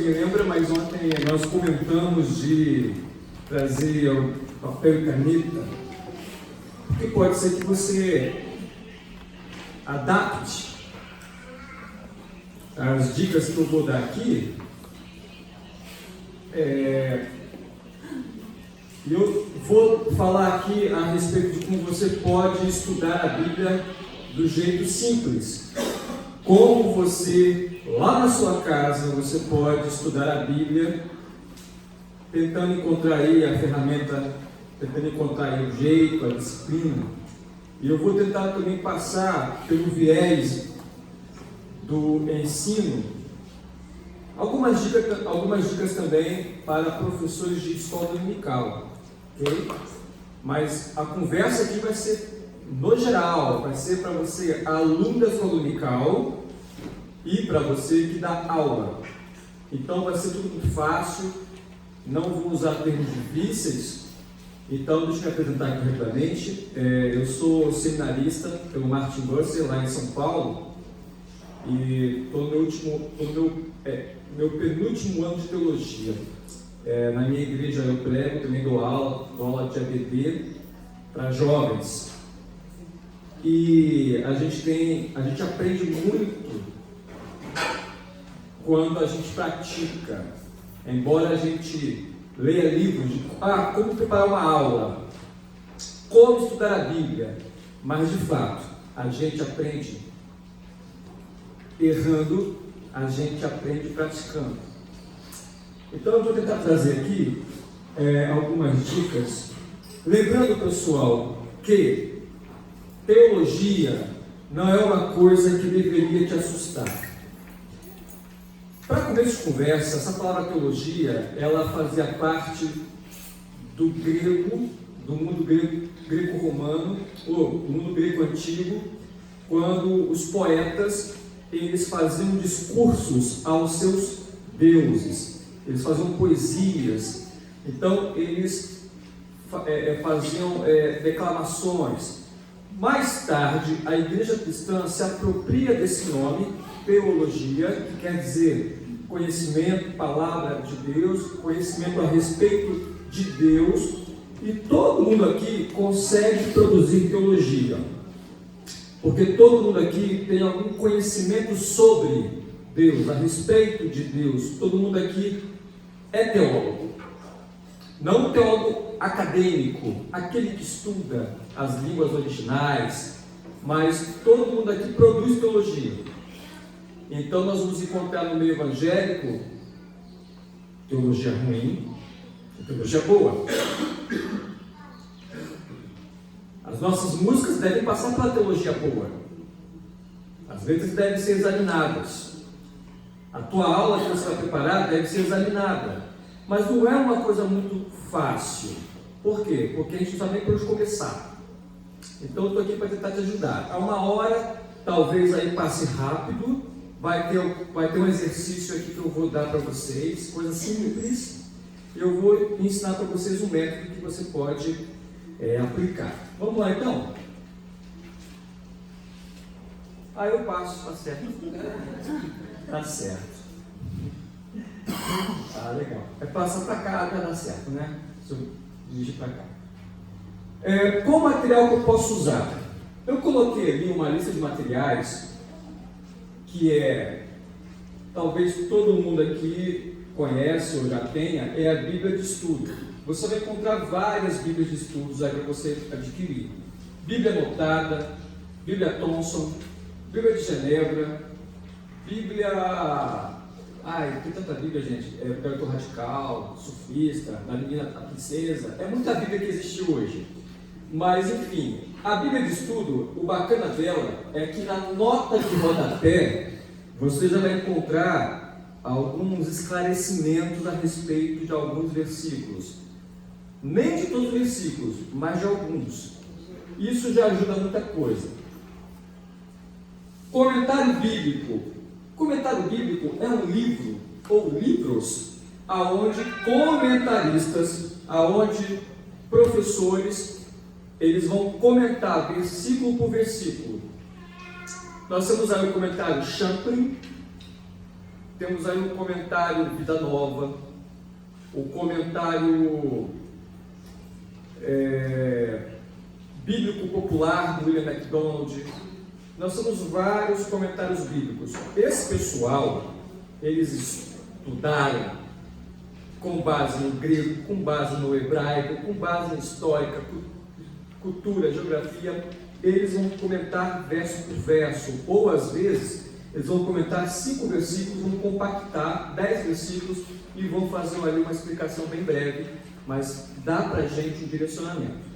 me lembra, mas ontem nós comentamos de trazer o papel e caneta, porque pode ser que você adapte as dicas que eu vou dar aqui. Eu vou falar aqui a respeito de como você pode estudar a Bíblia do jeito simples. Como você, lá na sua casa, você pode estudar a Bíblia tentando encontrar aí a ferramenta, tentando encontrar aí o jeito, a disciplina. E eu vou tentar também passar pelo viés do ensino algumas dicas também para professores de escola dominical, ok? Mas a conversa aqui vai ser no geral, vai ser para você, aluno da escola dominical, e para você que dá aula. Então vai ser tudo muito fácil, não vou usar termos difíceis. Então deixa eu me apresentar aqui rapidamente. Eu sou seminarista pelo Martin Busser, lá em São Paulo, e estou no meu penúltimo ano de teologia. Na minha igreja eu prego, também dou aula de ABD para jovens. E a gente aprende muito quando a gente pratica. Embora a gente leia livros de como preparar uma aula, como estudar a Bíblia, mas de fato a gente aprende errando, a gente aprende praticando. Então eu vou tentar trazer aqui algumas dicas, lembrando, pessoal, que teologia não é uma coisa que deveria te assustar. Para começo de conversa, essa palavra teologia, ela fazia parte do grego, do mundo greco-romano, ou do mundo grego antigo, quando os poetas, eles faziam discursos aos seus deuses, eles faziam poesias, então eles faziam declamações. Mais tarde, a igreja cristã se apropria desse nome, teologia, que quer dizer conhecimento, palavra de Deus, conhecimento a respeito de Deus, e todo mundo aqui consegue produzir teologia, porque todo mundo aqui tem algum conhecimento sobre Deus, a respeito de Deus. Todo mundo aqui é teólogo, não teólogo acadêmico, aquele que estuda as línguas originais, mas todo mundo aqui produz teologia. Então nós vamos encontrar no meio evangélico teologia ruim e teologia boa. As nossas músicas devem passar pela teologia boa, as letras devem ser examinadas, a tua aula que você vai preparar deve ser examinada, mas não é uma coisa muito fácil. Por quê? Porque a gente não sabe nem por onde começar. Então eu estou aqui para tentar te ajudar. A uma hora, talvez aí passe rápido, vai ter um exercício aqui que eu vou dar para vocês, coisa simples. Eu vou ensinar para vocês um método que você pode aplicar. Vamos lá então? Eu passo, tá certo. Tá certo. Legal. Passa para cá, já dá certo, né? Se eu dirigir para cá. Qual material que eu posso usar? Eu coloquei ali uma lista de materiais que talvez todo mundo aqui conhece ou já tenha, é a Bíblia de Estudo. Você vai encontrar várias Bíblias de Estudos aí para você adquirir. Bíblia Anotada, Bíblia Thomson, Bíblia de Genebra, Bíblia... tem tanta Bíblia, gente. O Garoto Radical, Sufista, da Menina, a Princesa. É muita Bíblia que existe hoje. Mas, enfim, a Bíblia de Estudo, o bacana dela é que na nota de rodapé você já vai encontrar alguns esclarecimentos a respeito de alguns versículos. Nem de todos os versículos, mas de alguns. Isso já ajuda muita coisa. Comentário bíblico. Comentário bíblico é um livro ou livros aonde comentaristas, aonde professores, eles vão comentar versículo por versículo. Nós temos aí o comentário Champlin, temos aí um comentário Vida Nova, o comentário bíblico popular do William MacDonald. Nós temos vários comentários bíblicos. Esse pessoal, eles estudaram com base no grego, com base no hebraico, com base em histórica, cultura, geografia. Eles vão comentar verso por verso, ou às vezes eles vão comentar 5 versículos, vão compactar 10 versículos e vão fazer ali uma explicação bem breve, mas dá para a gente um direcionamento.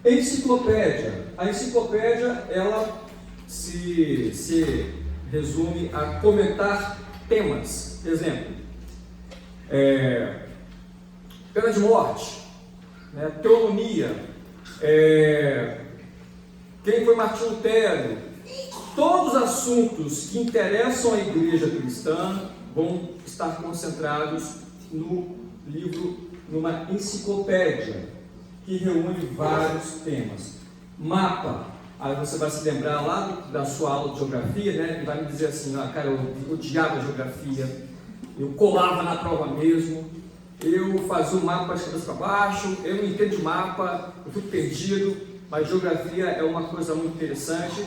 Enciclopédia. A enciclopédia, ela se resume a comentar temas. Exemplo, pena de morte, teonomia, quem foi Martinho Lutero. Todos os assuntos que interessam a igreja cristã vão estar concentrados no livro, numa enciclopédia que reúne vários temas. Mapa. Aí você vai se lembrar lá da sua aula de geografia, né? E vai me dizer assim: cara, eu odiava geografia, eu colava na prova mesmo, eu fazia o mapa de cabeça para baixo, eu não entendo de mapa, eu fico perdido. Mas geografia é uma coisa muito interessante,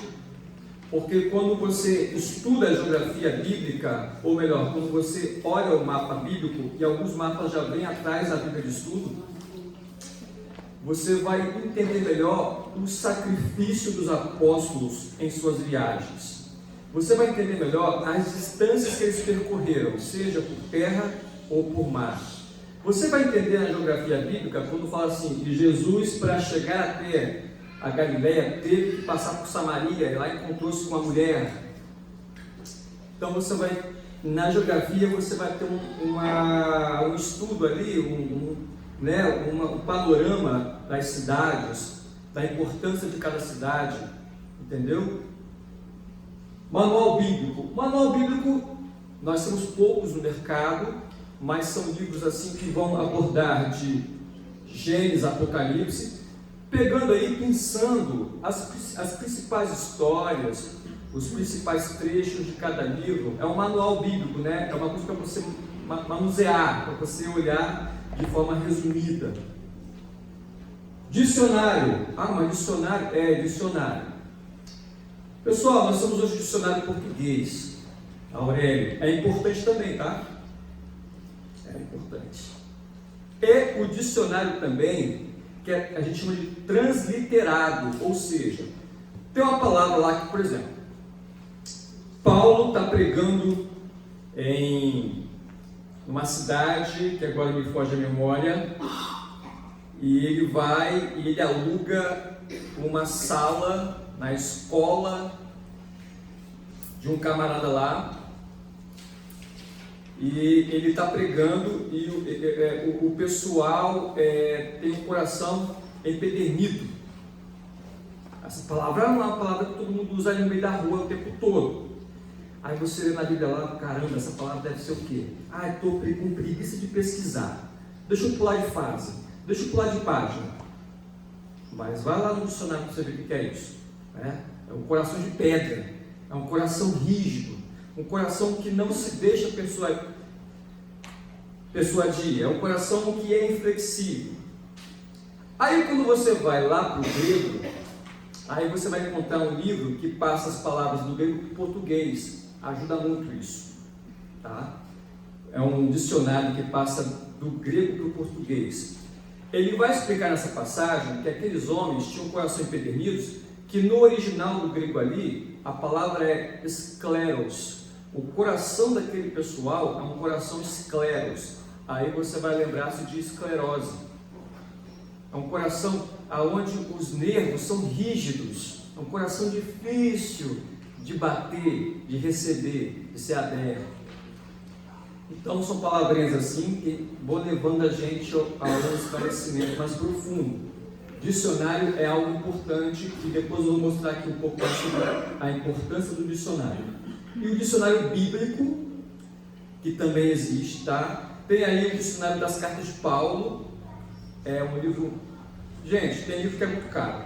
porque quando você estuda a geografia bíblica, ou melhor, quando você olha o mapa bíblico, e alguns mapas já vêm atrás da Bíblia de estudo, você vai entender melhor o sacrifício dos apóstolos em suas viagens. Você vai entender melhor as distâncias que eles percorreram, seja por terra ou por mar. Você vai entender na geografia bíblica quando fala assim, que Jesus, para chegar até a Galileia, teve que passar por Samaria, e lá encontrou-se com uma mulher. Então você vai, na geografia, você vai ter um estudo ali, um panorama das cidades, da importância de cada cidade, entendeu? Manual bíblico. Manual bíblico, nós temos poucos no mercado, mas são livros assim que vão abordar de Gênesis, Apocalipse, pegando aí, pensando as principais histórias, os principais trechos de cada livro. É um manual bíblico, né? É uma coisa para você manusear, para você olhar de forma resumida. Dicionário. Mas dicionário? Dicionário. Pessoal, nós temos hoje dicionário português, Aurélio. É importante também, tá? É importante. E o dicionário também, que a gente chama de transliterado, ou seja, tem uma palavra lá que, por exemplo, Paulo está pregando em uma cidade que agora me foge a memória, e ele vai e ele aluga uma sala na escola de um camarada lá, e ele está pregando, e o pessoal tem um coração empedernido. Essa palavra é uma palavra que todo mundo usa ali no meio da rua o tempo todo. Aí você lê na Bíblia lá, caramba, essa palavra deve ser o quê? Estou com preguiça de pesquisar, deixa eu pular de fase, deixa eu pular de página. Mas vai lá no dicionário para você ver o que é isso. É um coração de pedra, é um coração rígido, um coração que não se deixa persuadir, é um coração que é inflexível. Aí quando você vai lá para o grego, aí você vai encontrar um livro que passa as palavras do grego para o português, ajuda muito isso, tá? É um dicionário que passa do grego para o português. Ele vai explicar nessa passagem que aqueles homens tinham um coração empedernidos, que no original do grego ali, a palavra é escleros. O coração daquele pessoal é um coração escleros. Aí você vai lembrar-se de esclerose. É um coração onde os nervos são rígidos. É um coração difícil de bater, de receber, de ser aberto. Então são palavrinhas assim que vão levando a gente a um esclarecimento mais profundo. Dicionário é algo importante, e depois eu vou mostrar aqui um pouco mais sobre a importância do dicionário. E o dicionário bíblico, que também existe, tá? Tem aí o dicionário das cartas de Paulo, é um livro, gente, tem livro que é muito caro.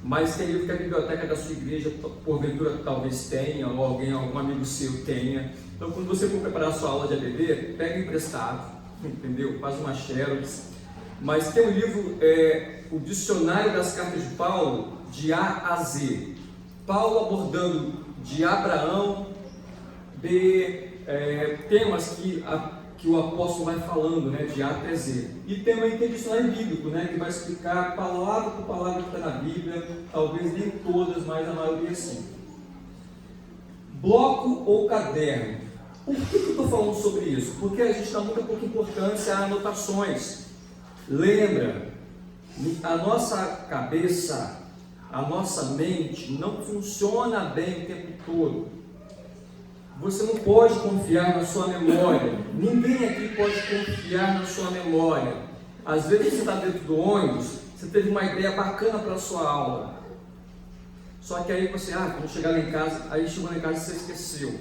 mas tem livro que a biblioteca da sua igreja, porventura, talvez tenha, ou alguém, algum amigo seu tenha. Então, quando você for preparar a sua aula de ABD, pega emprestado, entendeu? Faz uma xerox. Mas tem um livro, o Dicionário das Cartas de Paulo, de A a Z. Paulo abordando de Abraão, de temas que o apóstolo vai falando, né, de A até Z. E também tem dicionário bíblico, né, que vai explicar palavra por palavra que está na Bíblia, talvez nem todas, mas a maioria sim. Bloco ou caderno? Por que eu estou falando sobre isso? Porque a gente dá muita pouca importância a anotações. Lembra, a nossa cabeça, a nossa mente não funciona bem o tempo todo. Você não pode confiar na sua memória. Ninguém aqui pode confiar na sua memória. Às vezes você está dentro do ônibus, você teve uma ideia bacana para a sua aula. Só que aí você, quando chegar lá em casa, aí chegou lá em casa e você esqueceu.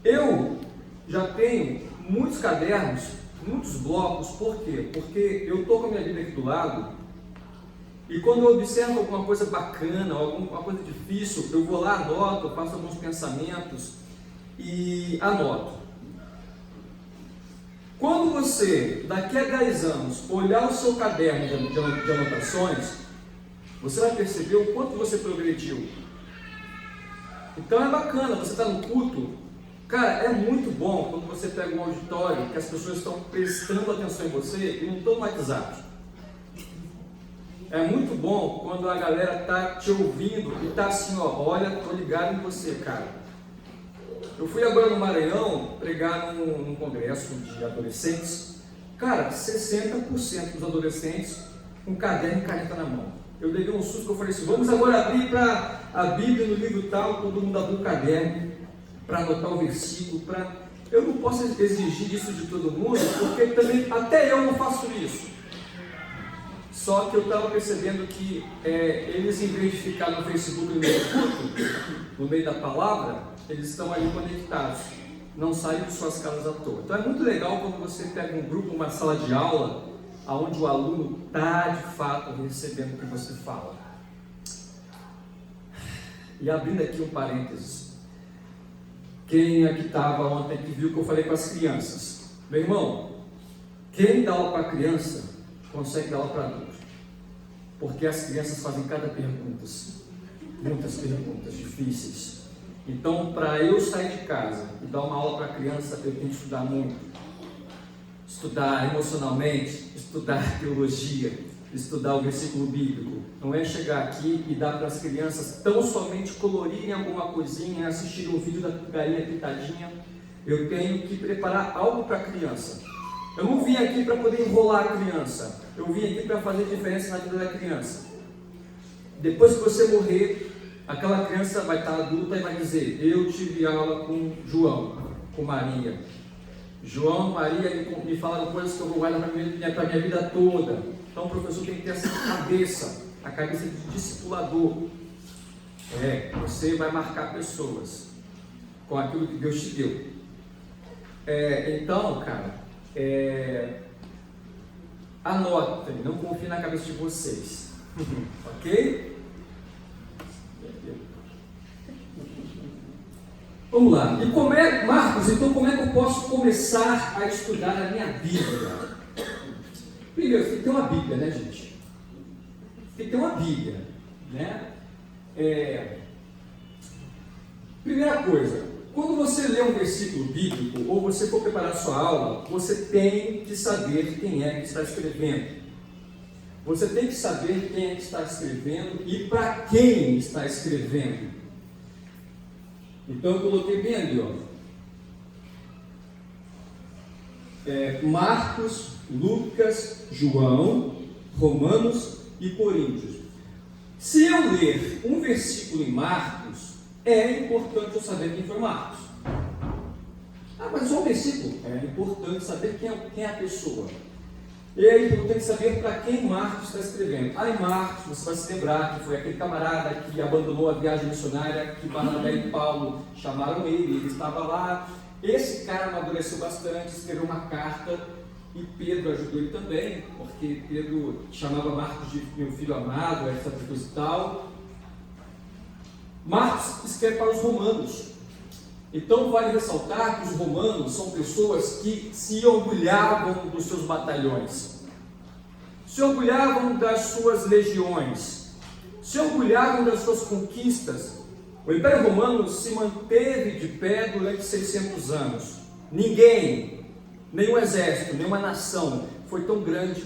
Eu já tenho muitos cadernos, muitos blocos. Por quê? Porque eu estou com a minha Bíblia aqui do lado e quando eu observo alguma coisa bacana, alguma coisa difícil, eu vou lá, anoto, faço alguns pensamentos e anoto. Quando você, daqui a 10 anos, olhar o seu caderno de anotações, você vai perceber o quanto você progrediu. Então é bacana, você está no culto, cara, é muito bom quando você pega um auditório que as pessoas estão prestando atenção em você e não estão no WhatsApp. É muito bom quando a galera está te ouvindo e está assim, olha, estou ligado em você, cara. Eu fui agora no Maranhão pregar num congresso de adolescentes. Cara, 60% dos adolescentes com caderno e caneta na mão. Eu levei um susto que eu falei assim, vamos agora abrir para a Bíblia no livro tal, todo mundo abriu o caderno para anotar o versículo. Eu não posso exigir isso de todo mundo, porque também até eu não faço isso. Só que eu estava percebendo que eles, em vez de ficar no Facebook no meio do culto, no meio da palavra, eles estão ali conectados, não saem de suas casas à toa. Então é muito legal quando você pega um grupo, uma sala de aula, onde o aluno está de fato recebendo o que você fala. E abrindo aqui um parênteses, quem aqui estava ontem que viu que eu falei com as crianças? Meu irmão, quem dá aula para criança consegue dar aula para adulto, porque as crianças fazem cada pergunta, muitas perguntas difíceis. Então, para eu sair de casa e dar uma aula para a criança, eu tenho que estudar muito, estudar emocionalmente, estudar teologia, estudar o versículo bíblico. Não é chegar aqui e dar para as crianças tão somente colorirem alguma coisinha, assistirem um vídeo da galinha pintadinha. Eu tenho que preparar algo para a criança. Eu não vim aqui para poder enrolar a criança, eu vim aqui para fazer diferença na vida da criança. Depois que você morrer, aquela criança vai estar adulta e vai dizer, eu tive aula com João, com Maria. João e Maria me falaram coisas que eu vou guardar para a minha vida toda. Então o professor tem que ter essa cabeça, a cabeça de discipulador. Você vai marcar pessoas com aquilo que Deus te deu. Então, cara, anotem, não confie na cabeça de vocês. Ok? Vamos lá. E Marcos, então como é que eu posso começar a estudar a minha Bíblia? Primeiro, tem que ter uma Bíblia, né, gente? Tem que ter uma Bíblia, né? Primeira coisa, quando você lê um versículo bíblico ou você for preparar sua aula, você tem que saber quem é que está escrevendo. Você tem que saber quem é que está escrevendo e para quem está escrevendo. Então eu coloquei bem ali, Marcos, Lucas, João, Romanos e Coríntios. Se eu ler um versículo em Marcos, é importante eu saber quem foi Marcos. Mas só um versículo? É importante saber quem é a pessoa. E é importante saber para quem Marcos está escrevendo. Marcos, você vai se lembrar que foi aquele camarada que abandonou a viagem missionária, que Barnabé e Paulo chamaram ele estava lá. Esse cara amadureceu bastante, escreveu uma carta e Pedro ajudou ele também, porque Pedro chamava Marcos de meu filho amado, etc. e tal. Marcos escreve para os romanos. Então vale ressaltar que os romanos são pessoas que se orgulhavam dos seus batalhões, se orgulhavam das suas legiões, se orgulhavam das suas conquistas. O Império Romano se manteve de pé durante 600 anos. Ninguém, nenhum exército, nenhuma nação foi tão grande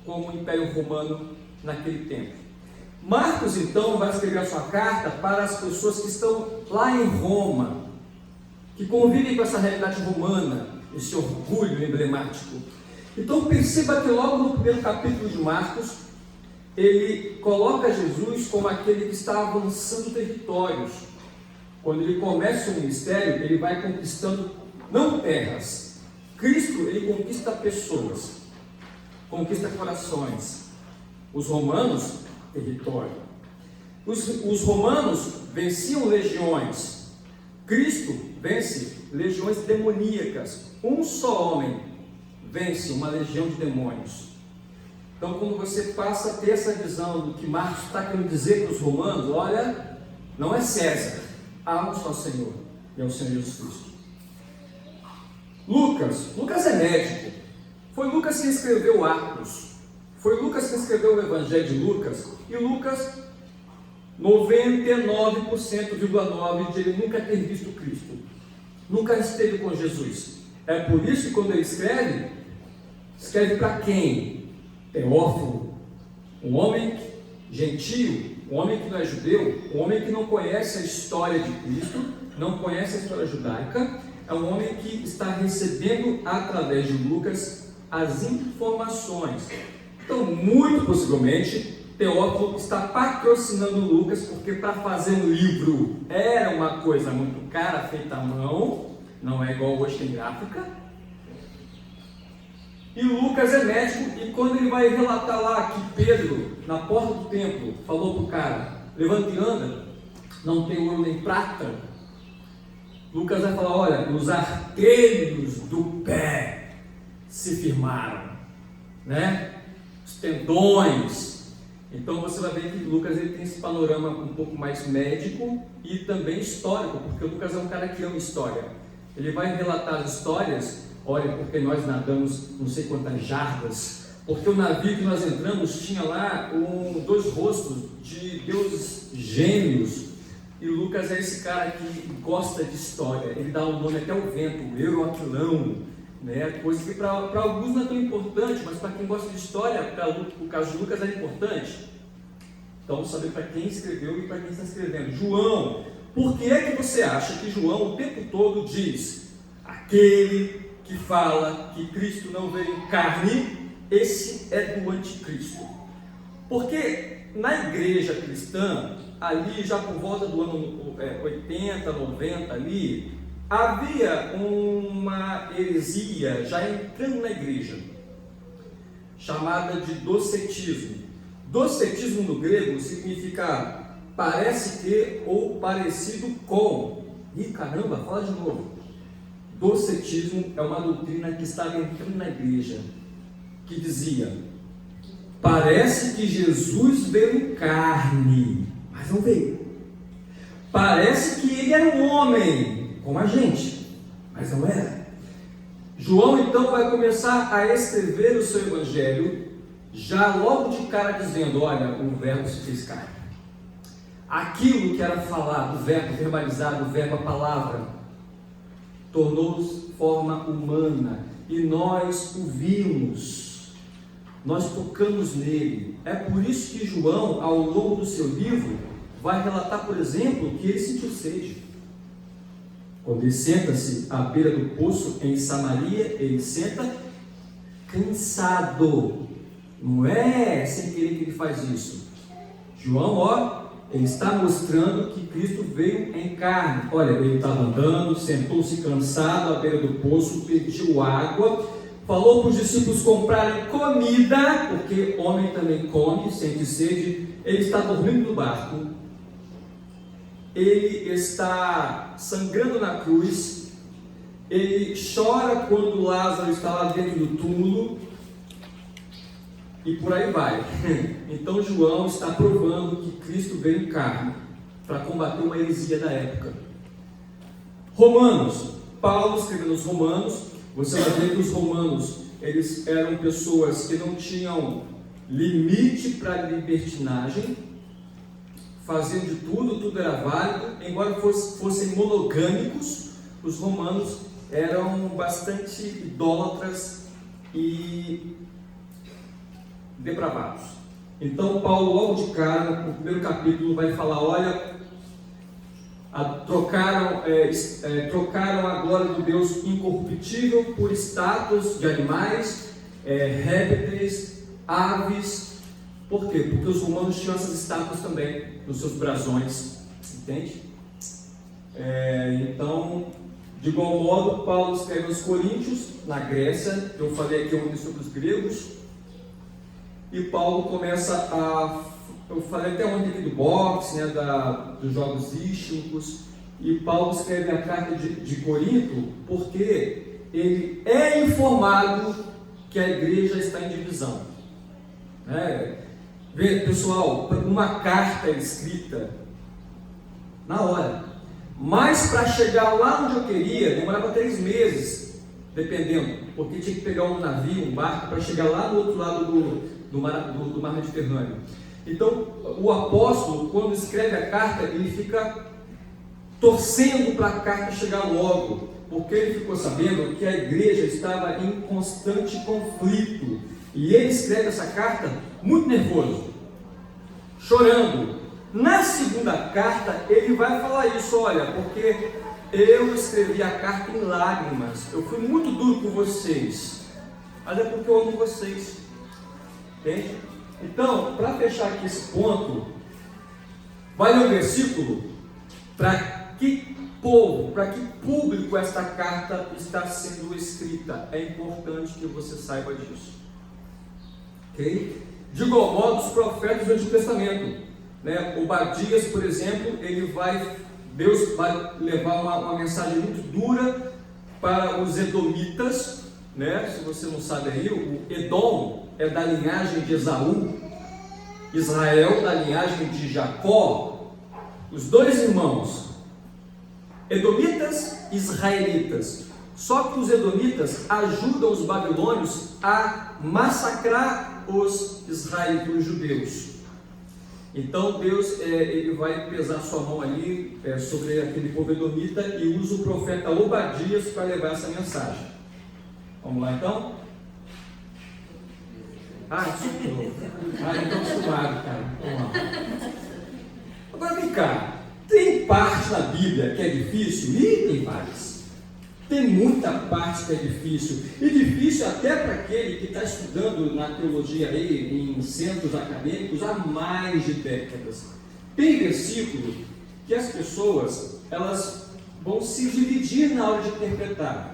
como o Império Romano naquele tempo. Marcos, então, vai escrever a sua carta para as pessoas que estão lá em Roma, que convivem com essa realidade romana, esse orgulho emblemático. Então perceba que logo no primeiro capítulo de Marcos, ele coloca Jesus como aquele que está avançando territórios. Quando ele começa o ministério, ele vai conquistando não terras. Cristo, ele conquista pessoas, conquista corações. Os romanos, território. Os romanos venciam legiões. Cristo vence legiões demoníacas. Um só homem vence uma legião de demônios. Então, quando você passa a ter essa visão do que Marcos está querendo dizer para os romanos, olha, não é César, há um só Senhor, e é o Senhor Jesus Cristo. Lucas é médico. Foi Lucas que escreveu Atos. Foi Lucas que escreveu o Evangelho de Lucas. E Lucas, 99,9% de ele nunca ter visto Cristo, nunca esteve com Jesus. É por isso que quando ele escreve para quem? Teófilo, um homem gentio, um homem que não é judeu, um homem que não conhece a história de Cristo, não conhece a história judaica. É um homem que está recebendo através de Lucas as informações. Então, muito possivelmente, Teófilo está patrocinando Lucas, porque para fazer um livro era uma coisa muito cara, feita à mão, não é igual hoje tem gráfica. E Lucas é médico, e quando ele vai relatar lá que Pedro, na porta do templo, falou para o cara, levanta e anda, não tem ouro nem prata, Lucas vai falar, olha, os arqueiros do pé se firmaram, né? Os tendões. Então você vai ver que Lucas ele tem esse panorama um pouco mais médico e também histórico, porque o Lucas é um cara que ama história. Ele vai relatar as histórias, olha, porque nós nadamos não sei quantas jardas, porque o navio que nós entramos tinha lá dois rostos de deuses gêmeos. E Lucas é esse cara que gosta de história, ele dá o nome até o vento, o Euroaquilão, né? Coisa que para alguns não é tão importante, mas para quem gosta de história, o caso de Lucas é importante. Então vamos saber para quem escreveu e para quem está escrevendo. João, por que é que você acha que João o tempo todo diz, aquele que fala que Cristo não veio em carne, esse é do anticristo? Porque na igreja cristã, ali já por volta do ano 80, 90 ali, havia uma heresia já entrando na igreja, chamada de docetismo. Docetismo no grego significa parece que ou parecido com. Ih, caramba, fala de novo. Docetismo é uma doutrina que estava entrando na igreja, que dizia, parece que Jesus veio em carne, mas não veio. Parece que ele era um homem, como a gente, mas não era. João então vai começar a escrever o seu evangelho, já logo de cara dizendo, olha, o verbo se fez carne. Aquilo que era falado, o verbo verbalizado, o verbo, a palavra, tornou-se forma humana, e nós o vimos, nós tocamos nele. É por isso que João, ao longo do seu livro, vai relatar, por exemplo, que ele sentiu sede. Quando ele senta-se à beira do poço em Samaria, ele senta cansado. Não é sem querer que ele faz isso. João, ele está mostrando que Cristo veio em carne. Olha, ele estava andando, sentou-se cansado à beira do poço, pediu água, falou para os discípulos comprarem comida, porque homem também come, sente sede. Ele está dormindo no barco. Ele está sangrando na cruz, ele chora quando Lázaro está lá dentro do túmulo, e por aí vai. Então João está provando que Cristo veio em carne. para combater uma heresia da época. Romanos, Paulo escrevendo aos Romanos, você vai ver que os romanos, eles eram pessoas que não tinham limite para libertinagem, faziam de tudo, tudo era válido, embora fossem monogâmicos, os romanos eram bastante idólatras e depravados. Então Paulo, logo de cara, no primeiro capítulo, vai falar, olha, trocaram a glória do Deus incorruptível por estátuas de animais, répteis, aves. Por quê? Porque os romanos tinham essas estátuas também nos seus brasões, entende? Então, de igual modo, Paulo escreve aos Coríntios, na Grécia. Eu falei aqui ontem sobre os gregos, e Paulo começa eu falei até ontem aqui do boxe, né, dos jogos istmicos, e Paulo escreve a carta de Corinto porque ele é informado que a igreja está em divisão. Pessoal, uma carta escrita na hora, mas para chegar lá onde eu queria, demorava 3 meses, dependendo, porque tinha que pegar um navio, um barco, para chegar lá do outro lado do mar Mediterrâneo. Então, o apóstolo, quando escreve a carta, ele fica torcendo para a carta chegar logo, porque ele ficou sabendo que a igreja estava em constante conflito, e ele escreve essa carta muito nervoso, chorando. Na segunda carta, ele vai falar isso, olha, porque eu escrevi a carta em lágrimas, eu fui muito duro com vocês, mas é porque eu amo vocês, entende? Então, para fechar aqui esse ponto, vai ler o versículo para que povo, para que público esta carta está sendo escrita. É importante que você saiba disso. Ok? De igual modo, os profetas do Antigo Testamento, né? Obadias, por exemplo, Deus vai levar uma mensagem muito dura para os edomitas, né? Se você não sabe aí, o Edom é da linhagem de Esaú, Israel da linhagem de Jacó, os dois irmãos, edomitas e israelitas. Só que os edomitas ajudam os babilônios a massacrar os israelitas, os judeus. Então Deus ele vai pesar sua mão ali sobre aquele povo edomita e usa o profeta Obadias para levar essa mensagem. Vamos lá então? Então acostumado, cara. Vamos lá. Agora vem cá, tem parte na Bíblia que é difícil? E tem várias. Tem muita parte que é difícil. E difícil até para aquele que está estudando na teologia aí, em centros acadêmicos há mais de décadas. Tem versículo que as pessoas elas vão se dividir na hora de interpretar.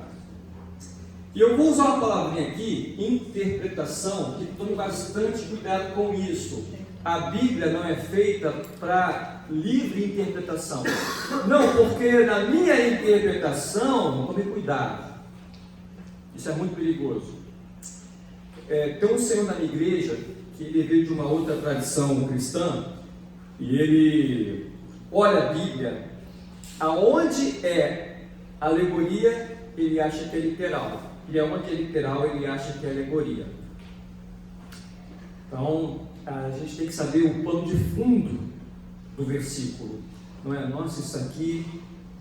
E eu vou usar uma palavrinha aqui, interpretação, que tome bastante cuidado com isso. A Bíblia não é feita para livre interpretação. Não, porque na minha interpretação, tome cuidado. Isso é muito perigoso. Tem um senhor na minha igreja, que ele veio de uma outra tradição cristã, e ele olha a Bíblia, aonde é alegoria, ele acha que é literal. E aonde é literal, ele acha que é alegoria. Então, a gente tem que saber o pano de fundo do versículo. Não é, nossa, isso aqui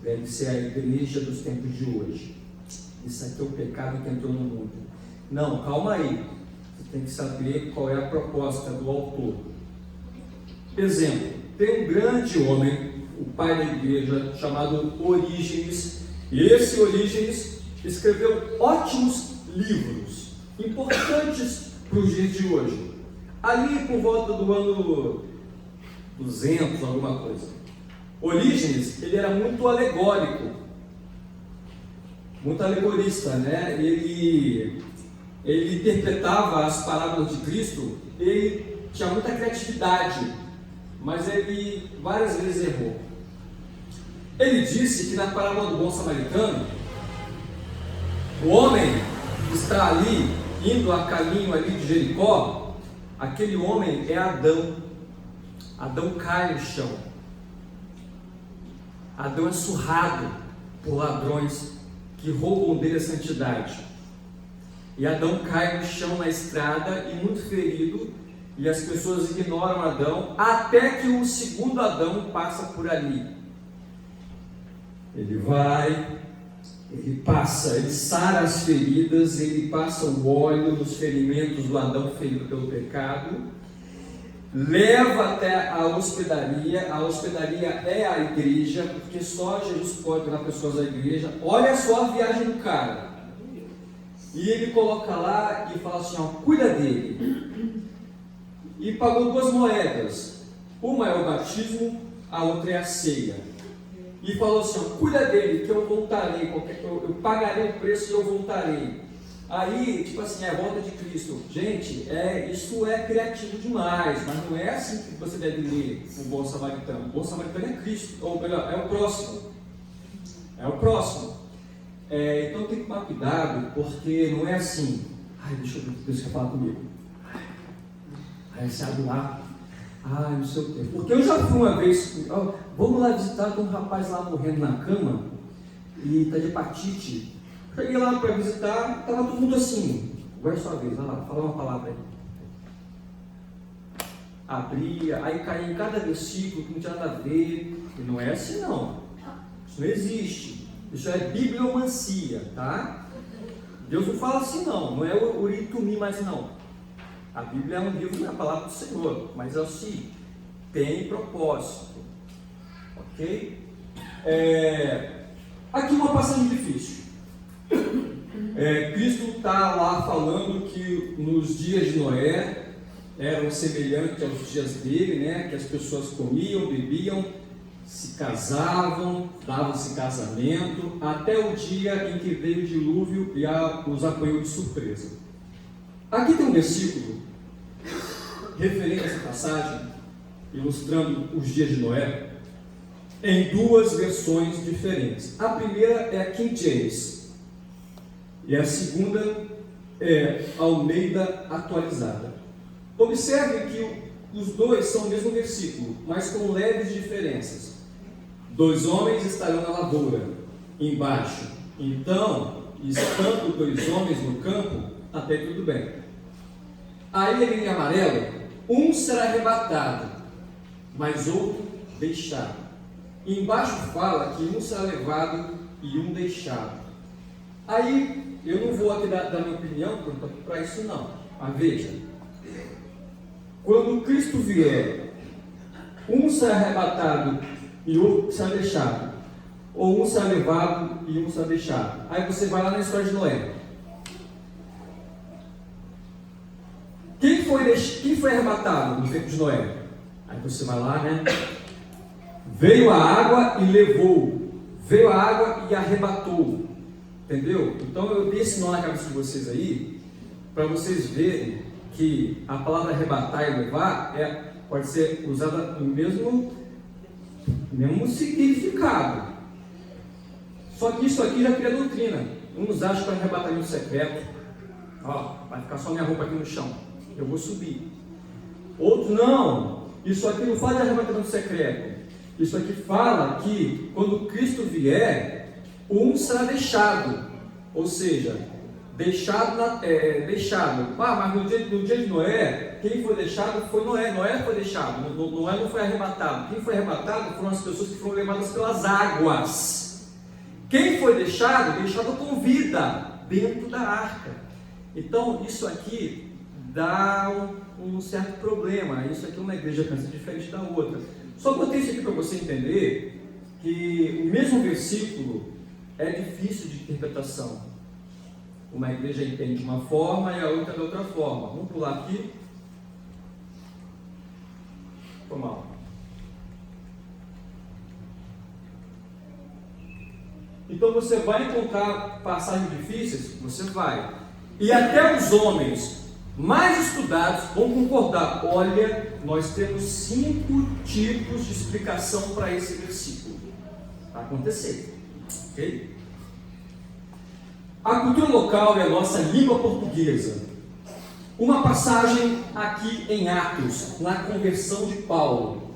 deve ser a igreja dos tempos de hoje. Isso aqui é o pecado que entrou no mundo. Não, calma aí. Você tem que saber qual é a proposta do autor. Exemplo, tem um grande homem, o pai da igreja, chamado Orígenes. E esse Orígenes escreveu ótimos livros, importantes para os dias de hoje. Ali por volta do ano 200, alguma coisa. Orígenes, ele era muito alegórico, muito alegorista, né? Ele interpretava as parábolas de Cristo, ele tinha muita criatividade, mas ele várias vezes errou. Ele disse que na parábola do bom samaritano, o homem que está ali, indo a caminho ali de Jericó, aquele homem é Adão. Adão cai no chão. Adão é surrado por ladrões que roubam dele a santidade. E Adão cai no chão na estrada e muito ferido, e as pessoas ignoram Adão, até que o segundo Adão passa por ali. Ele vai, ele passa, ele sara as feridas, ele passa o óleo nos ferimentos do Adão ferido pelo pecado, leva até a hospedaria é a igreja, porque só Jesus pode levar pessoas à igreja. Olha só a viagem do cara. E ele coloca lá e fala assim, ó, cuida dele. E pagou 2 moedas. Uma é o batismo, a outra é a ceia. E falou assim, ó, cuida dele, que eu voltarei, eu pagarei o preço e eu voltarei. Aí, tipo assim, é a volta de Cristo. Gente, isso é criativo demais, mas não é assim que você deve ler o bom samaritano. O bom samaritano é Cristo, ou melhor, é o próximo. É o próximo. Então tem que tomar cuidado, porque não é assim. Ai, deixa eu ver o que Deus quer falar comigo. Aí você abre lá. Ai, não sei o quê. Porque eu já fui uma vez, vamos lá visitar, tem um rapaz lá morrendo na cama e está de hepatite. Cheguei lá para visitar, estava todo mundo assim. Agora é sua vez, vai lá, fala uma palavra aí. Abria, aí caía em cada versículo que não tinha nada a ver. E não é assim não. Isso não existe. Isso é bibliomancia, tá? Deus não fala assim não é o Uritumi mais não. A Bíblia é um livro, é a palavra do Senhor, mas assim, tem propósito, ok? Aqui uma passagem difícil. Cristo está lá falando que nos dias de Noé eram semelhantes aos dias dele, né? Que as pessoas comiam, bebiam, se casavam, davam-se casamento, até o dia em que veio o dilúvio e os apanhou de surpresa. Aqui tem um versículo referente a essa passagem, ilustrando os dias de Noé, em 2 versões diferentes. A primeira é a King James, e a segunda é a Almeida atualizada. Observe que os 2 são o mesmo versículo, mas com leves diferenças. 2 homens estarão na lavoura, embaixo. Então, estando 2 homens no campo, até tudo bem. Aí em amarelo, um será arrebatado, mas outro deixado. E embaixo fala que um será levado e um deixado. Aí, eu não vou aqui dar minha opinião para isso não. Mas veja, quando Cristo vier, um será arrebatado e outro será deixado, ou um será levado e um será deixado. Aí você vai lá na história de Noé. Quem foi arrebatado no tempo de Noé? Aí você vai lá, né? Veio a água e levou, veio a água e arrebatou, entendeu? Então eu dei esse nó na cabeça de vocês aí, para vocês verem que a palavra arrebatar e levar pode ser usada no mesmo significado. Só que isso aqui já cria doutrina. Uns acham que é um arrebatamento secreto. Vai ficar só minha roupa aqui no chão, eu vou subir. Outros não, isso aqui não fala de arrebatamento secreto. Isso aqui fala que quando Cristo vier, um será deixado, ou seja, deixado. Mas no dia de Noé, quem foi deixado foi Noé. Noé foi deixado, Noé não foi arrebatado. Quem foi arrebatado foram as pessoas que foram levadas pelas águas. Quem foi deixado com vida dentro da arca. Então isso aqui dá um certo problema. Isso aqui é uma igreja pensa diferente da outra. Só botei isso aqui para você entender que o mesmo versículo é difícil de interpretação. Uma igreja entende de uma forma e a outra de outra forma. Vamos pular aqui. Foi mal. Então você vai encontrar passagens difíceis? Você vai. E até os homens mais estudados vão concordar. Olha, nós temos 5 tipos de explicação para esse versículo. Vai acontecer. Ok? A cultura local é a nossa língua portuguesa. Uma passagem aqui em Atos, na conversão de Paulo.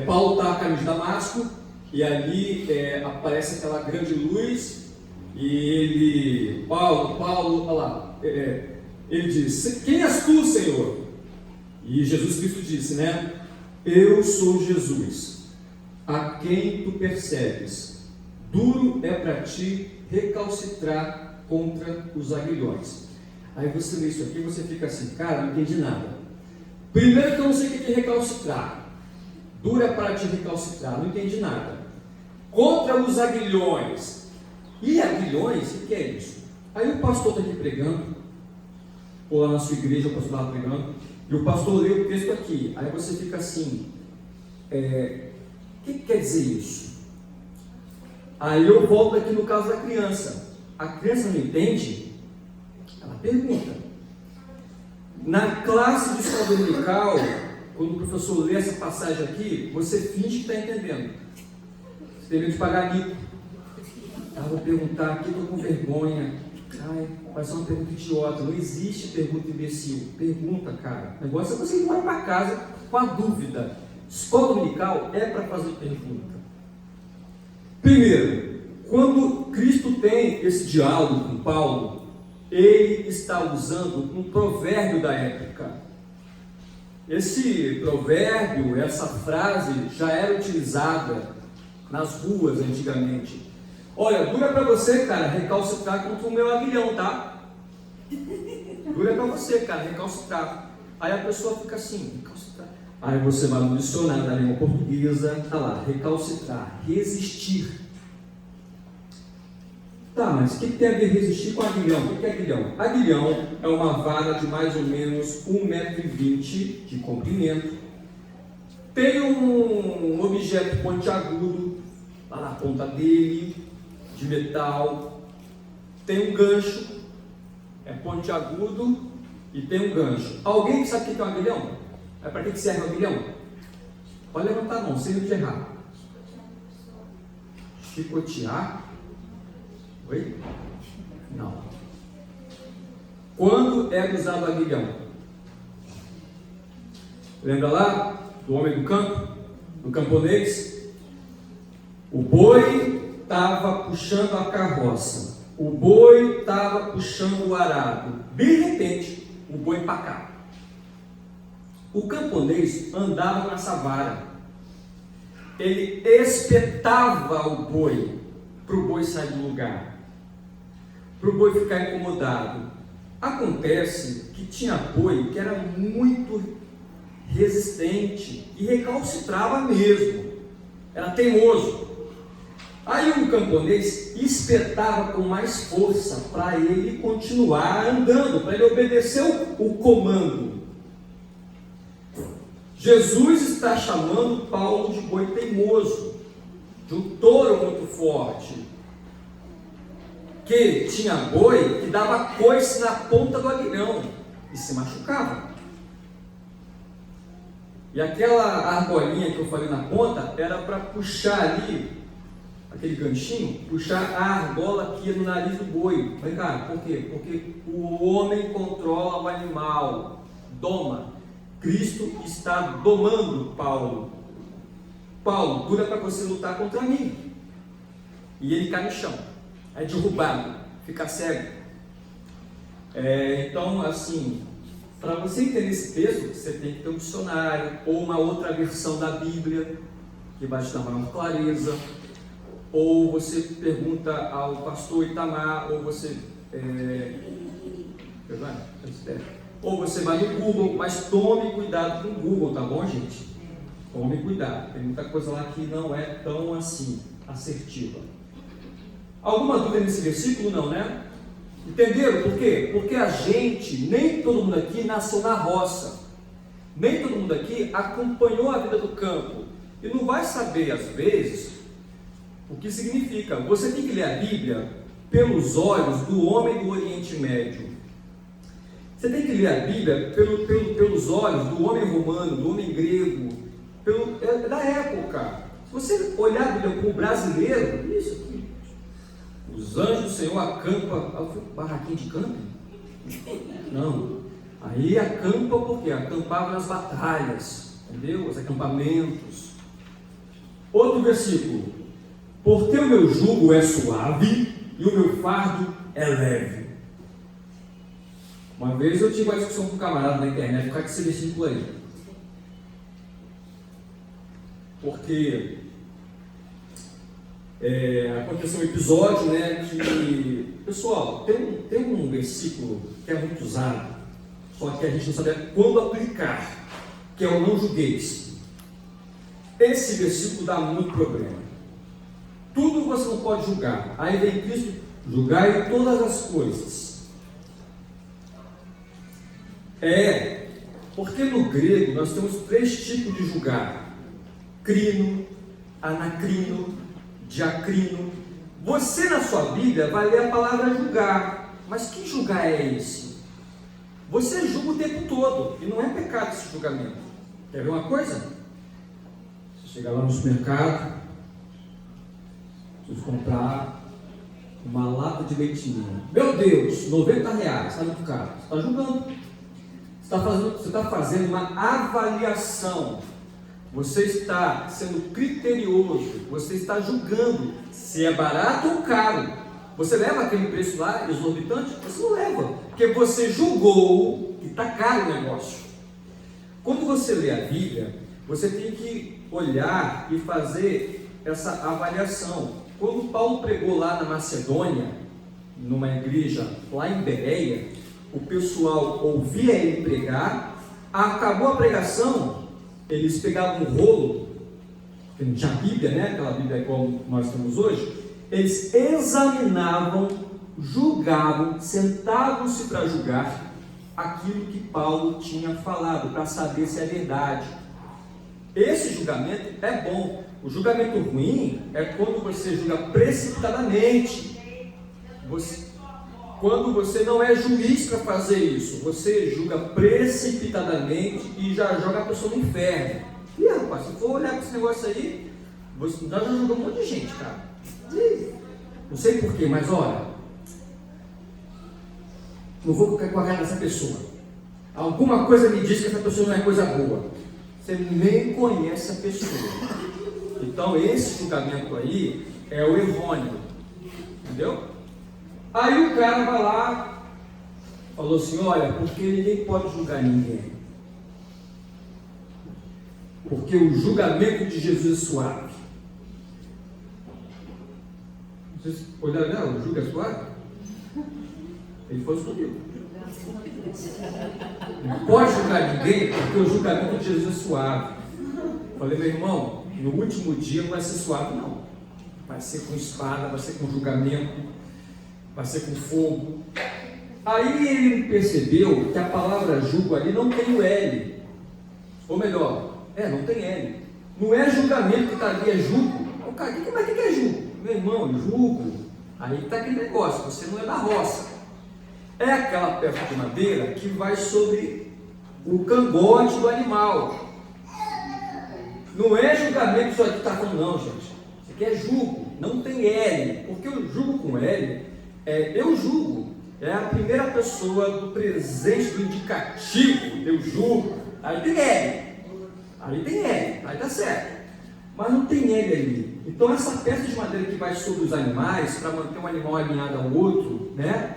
Paulo está a caminho de Damasco e ali aparece aquela grande luz, e Paulo, olha lá, ele diz: quem és tu, Senhor? E Jesus Cristo disse, né? Eu sou Jesus, a quem tu persegues. Duro é para ti recalcitrar contra os aguilhões. Aí você lê isso aqui e você fica assim: cara, não entendi nada. Primeiro que eu não sei o que é recalcitrar. Duro é para te recalcitrar, não entendi nada. Contra os aguilhões. E aguilhões, o que é isso? Aí o pastor está aqui pregando, ou lá na sua igreja o pastor estava pregando, e o pastor lê o texto aqui. Aí você fica assim: o que quer dizer isso? Aí eu volto aqui no caso da criança. A criança não entende, ela pergunta. Na classe de escola dominical, quando o professor lê essa passagem aqui, você finge que está entendendo. Você tem medo de pagar mico. Ah, vou perguntar aqui, estou com vergonha. Ai, vai ser uma pergunta idiota. Não existe pergunta imbecil. Pergunta, cara. O negócio é você ir embora para casa com a dúvida. Escola dominical é para fazer pergunta. Primeiro, quando Cristo tem esse diálogo com Paulo, ele está usando um provérbio da época. Esse provérbio, essa frase já era utilizada nas ruas antigamente. Olha, dura para você, cara, recalcitrar contra o meu aguilhão, tá? Dura para você, cara, recalcitrar. Aí a pessoa fica assim: recalcitrar. Aí você vai no dicionário da língua portuguesa, tá lá: recalcitrar, resistir. Tá, mas o que tem a ver resistir com aguilhão? O que é aguilhão? Aguilhão é uma vara de mais ou menos 1,20 m de comprimento. Tem um objeto pontiagudo lá na ponta dele, de metal. Tem um gancho, é pontiagudo e tem um gancho. Alguém sabe o que é um aguilhão? É para que serve o aguilhão? Pode levantar a mão, sem medo de errar. Chicotear? Oi? Não. Quando é usado o aguilhão? Lembra lá do homem do campo? Do camponês? O boi estava puxando a carroça. O boi estava puxando o arado. De repente, o boi empacava. O camponês andava com essa vara. Ele espetava o boi para o boi sair do lugar, para o boi ficar incomodado. Acontece que tinha boi que era muito resistente e recalcitrava mesmo, era teimoso. Aí o camponês espetava com mais força para ele continuar andando, para ele obedecer o comando. Jesus está chamando Paulo de boi teimoso, de um touro muito forte, que tinha boi que dava coice na ponta do aguilhão e se machucava. E aquela argolinha que eu falei na ponta era para puxar ali, aquele ganchinho, puxar a argola que ia no nariz do boi. Mas cara, por quê? Porque o homem controla o animal, doma. Cristo está domando Paulo. Paulo, dura para você lutar contra mim. E ele cai no chão, é derrubado, fica cego. Então, assim, para você entender esse texto, você tem que ter um dicionário, ou uma outra versão da Bíblia, que vai te dar maior clareza, ou você pergunta ao pastor Itamar, ou você vai no Google, mas tome cuidado com o Google, tá bom, gente? Tome cuidado, tem muita coisa lá que não é tão assim, assertiva. Alguma dúvida nesse versículo? Não, né? Entenderam por quê? Porque a gente, nem todo mundo aqui nasceu na roça, nem todo mundo aqui acompanhou a vida do campo, e não vai saber, às vezes, o que significa. Você tem que ler a Bíblia pelos olhos do homem do Oriente Médio. Você tem que ler a Bíblia pelos olhos do homem romano, do homem grego, da época. Se você olhar a Bíblia como brasileiro, isso aqui, os anjos do Senhor acampam, barraquinho de camping? Não, aí acampa porque acampava nas batalhas, entendeu? Os acampamentos. Outro versículo, porque o meu jugo é suave e o meu fardo é leve. Uma vez eu tive uma discussão com um camarada na internet, ficar com esse versículo aí. Porque aconteceu um episódio, né, que, pessoal, tem um versículo que é muito usado, só que a gente não sabe quando aplicar, que é o não julgueis. Esse versículo dá muito problema. Tudo você não pode julgar. Aí vem Cristo, julgai todas as coisas. Porque no grego nós temos 3 tipos de julgar: crino, anacrino, diacrino. Você na sua Bíblia vai ler a palavra julgar, mas que julgar é esse? Você julga o tempo todo, e não é pecado esse julgamento. Quer ver uma coisa? Você chega lá no supermercado, preciso comprar uma lata de leite ninho. Meu Deus, R$90, está muito caro. Você está julgando. Você está fazendo uma avaliação. Você está sendo criterioso. Você está julgando se é barato ou caro. Você leva aquele preço lá exorbitante? Você não leva, porque você julgou que está caro o negócio. Quando você lê a Bíblia, você tem que olhar e fazer essa avaliação. Quando Paulo pregou lá na Macedônia, numa igreja lá em Bereia, o pessoal ouvia ele pregar, acabou a pregação, eles pegavam um rolo, que não tinha Bíblia, né? Aquela Bíblia igual nós temos hoje, eles examinavam, julgavam, sentavam-se para julgar aquilo que Paulo tinha falado, para saber se é verdade. Esse julgamento é bom. O julgamento ruim é quando você julga precipitadamente. Quando você não é juiz para fazer isso, você julga precipitadamente e já joga a pessoa no inferno. E rapaz, se for olhar para esse negócio aí, você já julgou um monte de gente, cara. Não sei porquê, mas olha, não vou correr nessa pessoa. Alguma coisa me diz que essa pessoa não é coisa boa. Você nem conhece a pessoa. Então esse julgamento aí é o errôneo. Entendeu? Aí o cara vai lá, falou assim, olha, porque ninguém pode julgar ninguém. Porque o julgamento de Jesus é suave. Vocês olharam, o julgo é suave? Ele foi escolhido. Não pode julgar ninguém, porque o julgamento de Jesus é suave. Falei, meu irmão, no último dia não vai ser suave, não. Vai ser com espada, vai ser com julgamento, vai ser com fogo. Aí ele percebeu que a palavra julgo ali não tem o L. Ou melhor, não tem L. Não é julgamento que está ali, é julgo. O cara, o que é julgo? Meu irmão, julgo. Aí está aquele negócio, você não é da roça. É aquela peça de madeira que vai sobre o cangote do animal. Não é julgamento só que está falando, não, gente. Isso aqui é julgo, não tem L. Porque eu julgo com L, eu julgo. É a primeira pessoa do presente, do indicativo, eu julgo. Aí tem L. Aí tá certo. Mas não tem L ali. Então essa peça de madeira que vai sobre os animais, para manter um animal alinhado ao outro, né?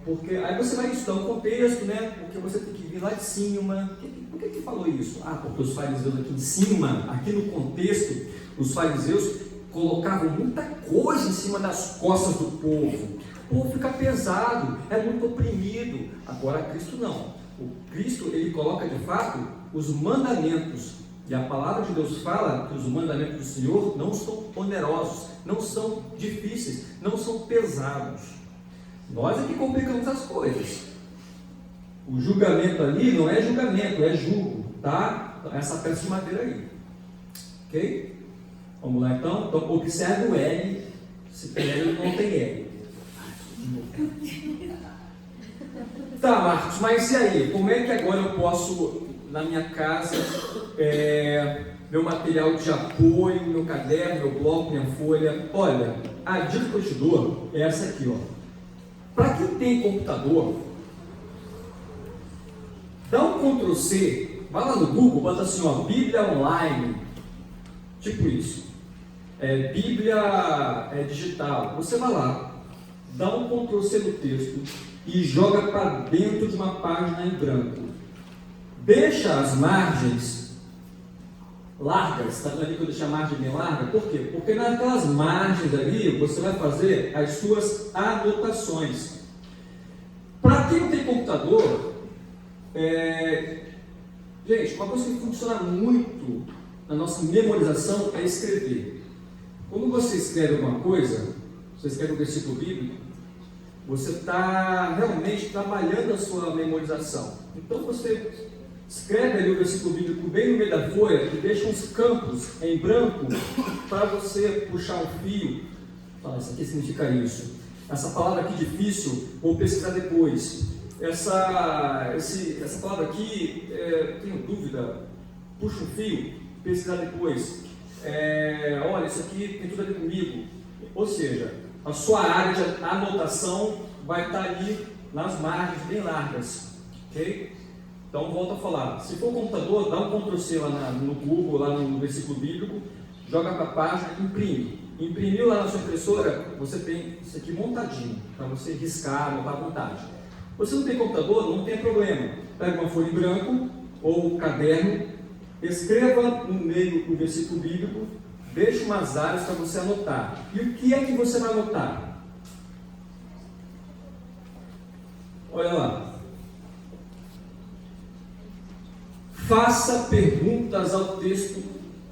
Porque aí você vai estudar o contexto, né? Porque você tem que vir lá de cima. Por que falou isso? Porque os fariseus aqui em cima, aqui no contexto, os fariseus colocavam muita coisa em cima das costas do povo. O povo fica pesado, é muito oprimido. Agora Cristo não. O Cristo, ele coloca de fato os mandamentos. E a palavra de Deus fala que os mandamentos do Senhor não são onerosos, não são difíceis, não são pesados. Nós é que complicamos as coisas. O julgamento ali não é julgamento, é julgo, tá? Essa peça de madeira aí. Ok? Vamos lá então? Então observe o L, se tem L não tem L. Tá, Marcos, mas e aí? Como é que agora eu posso, na minha casa, meu material de apoio, meu caderno, meu bloco, minha folha? Olha, a dica que eu te dou é essa aqui, ó. Para quem tem computador, dá um Ctrl C, vai lá no Google, bota assim, ó, Bíblia Online, tipo isso. Bíblia digital, você vai lá, dá um Ctrl+C no texto e joga para dentro de uma página em branco. Deixa as margens largas, está vendo ali que eu deixei a margem bem larga? Por quê? Porque naquelas margens ali você vai fazer as suas anotações. Para quem não tem computador, gente, uma coisa que funciona muito na nossa memorização é escrever. Quando você escreve alguma coisa, você escreve um versículo bíblico, você está realmente trabalhando a sua memorização. Então você escreve ali o versículo bíblico bem no meio da folha e deixa uns campos em branco para você puxar um fio. Fala, isso aqui significa isso. Essa palavra aqui difícil, vou pesquisar depois. Essa palavra aqui, tenho dúvida, puxa um fio, pesquisar depois. Olha, isso aqui tem tudo a ver comigo. Ou seja, a sua área de anotação vai estar ali nas margens bem largas, ok? Então volto a falar, se for computador, dá um Ctrl+C lá no Google, lá no versículo bíblico, joga para a página, imprime. Imprimiu lá na sua impressora, você tem isso aqui montadinho, para você riscar, anotar à vontade. Você não tem computador, não tem problema. Pega uma folha em branco ou um caderno, escreva no meio do versículo bíblico, deixe umas áreas para você anotar. E o que é que você vai anotar? Olha lá. Faça perguntas ao texto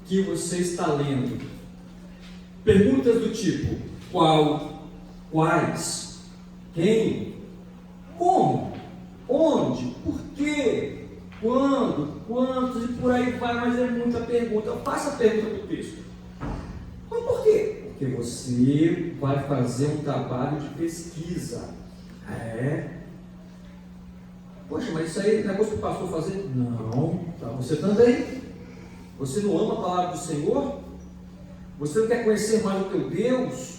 que você está lendo. Perguntas do tipo: qual, quais, quem, como, onde, por quê, quando, quantos e por aí vai, mas é muita pergunta. Faça a pergunta do texto. Mas por quê? Porque você vai fazer um trabalho de pesquisa. Poxa, mas isso aí é negócio para o pastor fazer? Não, para você também. Você não ama a palavra do Senhor? Você não quer conhecer mais o teu Deus?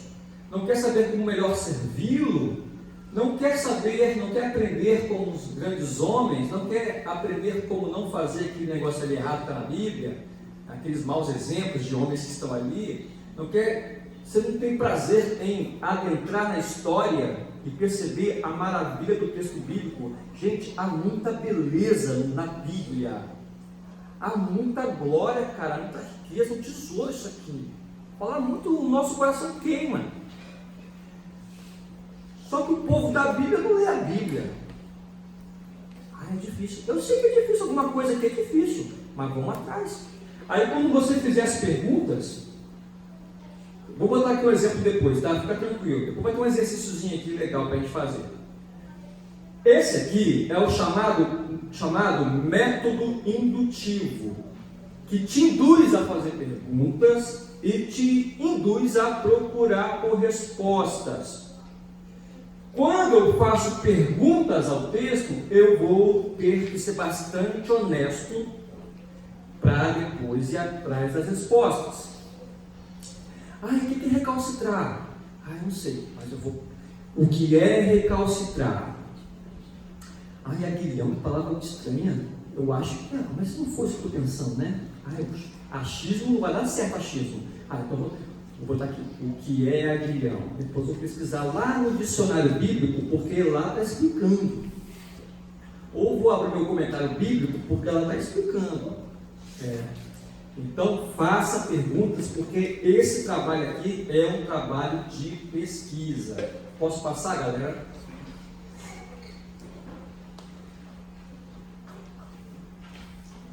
Não quer saber como melhor servi-lo? Não quer saber, não quer aprender com os grandes homens? Não quer aprender como não fazer aquele negócio ali errado que está na Bíblia? Aqueles maus exemplos de homens que estão ali? Não quer, você não tem prazer em adentrar na história e perceber a maravilha do texto bíblico? Gente, há muita beleza na Bíblia. Há muita glória, cara, muita riqueza, um tesouro isso aqui. Fala muito, o nosso coração queima. Só que o povo da Bíblia não lê a Bíblia. É difícil. Eu sei que é difícil, alguma coisa aqui é difícil, mas vamos atrás. Aí quando você fizer as perguntas, vou botar aqui um exemplo depois, tá? Fica tranquilo. Depois vai ter um exercíciozinho aqui legal para a gente fazer. Esse aqui é o chamado método indutivo, que te induz a fazer perguntas e te induz a procurar por respostas. Quando eu faço perguntas ao texto, eu vou ter que ser bastante honesto para depois ir atrás das respostas. O que é recalcitrar? Eu não sei, mas eu vou. O que é recalcitrar? Aguilhão, que palavra muito estranha. Eu acho que não, mas se não fosse o que eu estou pensando, né? Achismo não vai dar certo, achismo. Então vou botar aqui. O que é aguilhão? Depois eu vou pesquisar lá no dicionário bíblico, porque lá está explicando. Ou vou abrir meu comentário bíblico, porque ela está explicando. Então faça perguntas, porque esse trabalho aqui é um trabalho de pesquisa. Posso passar, galera?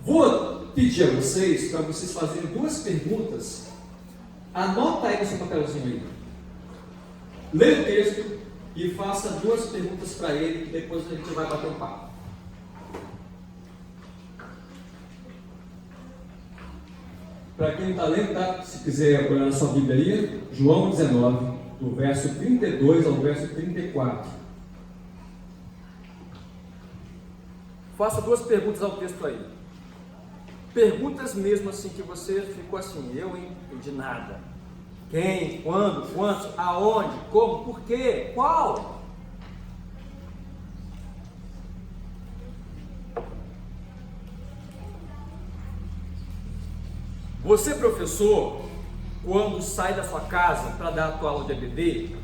Vou pedir a vocês, para vocês fazerem duas perguntas. Anota aí no seu papelzinho aí. Leia o texto e faça duas perguntas para ele, e depois a gente vai bater um papo. Para quem não está lendo, tá? Se quiser olhar na sua Bíblia aí, João 19, do verso 32 ao verso 34. Faça duas perguntas ao texto aí. Perguntas mesmo assim que você ficou assim, eu não entendi nada. Quem, quando, quantos, aonde, como, por quê, qual? Você, professor, quando sai da sua casa para dar a tua aula de EBD,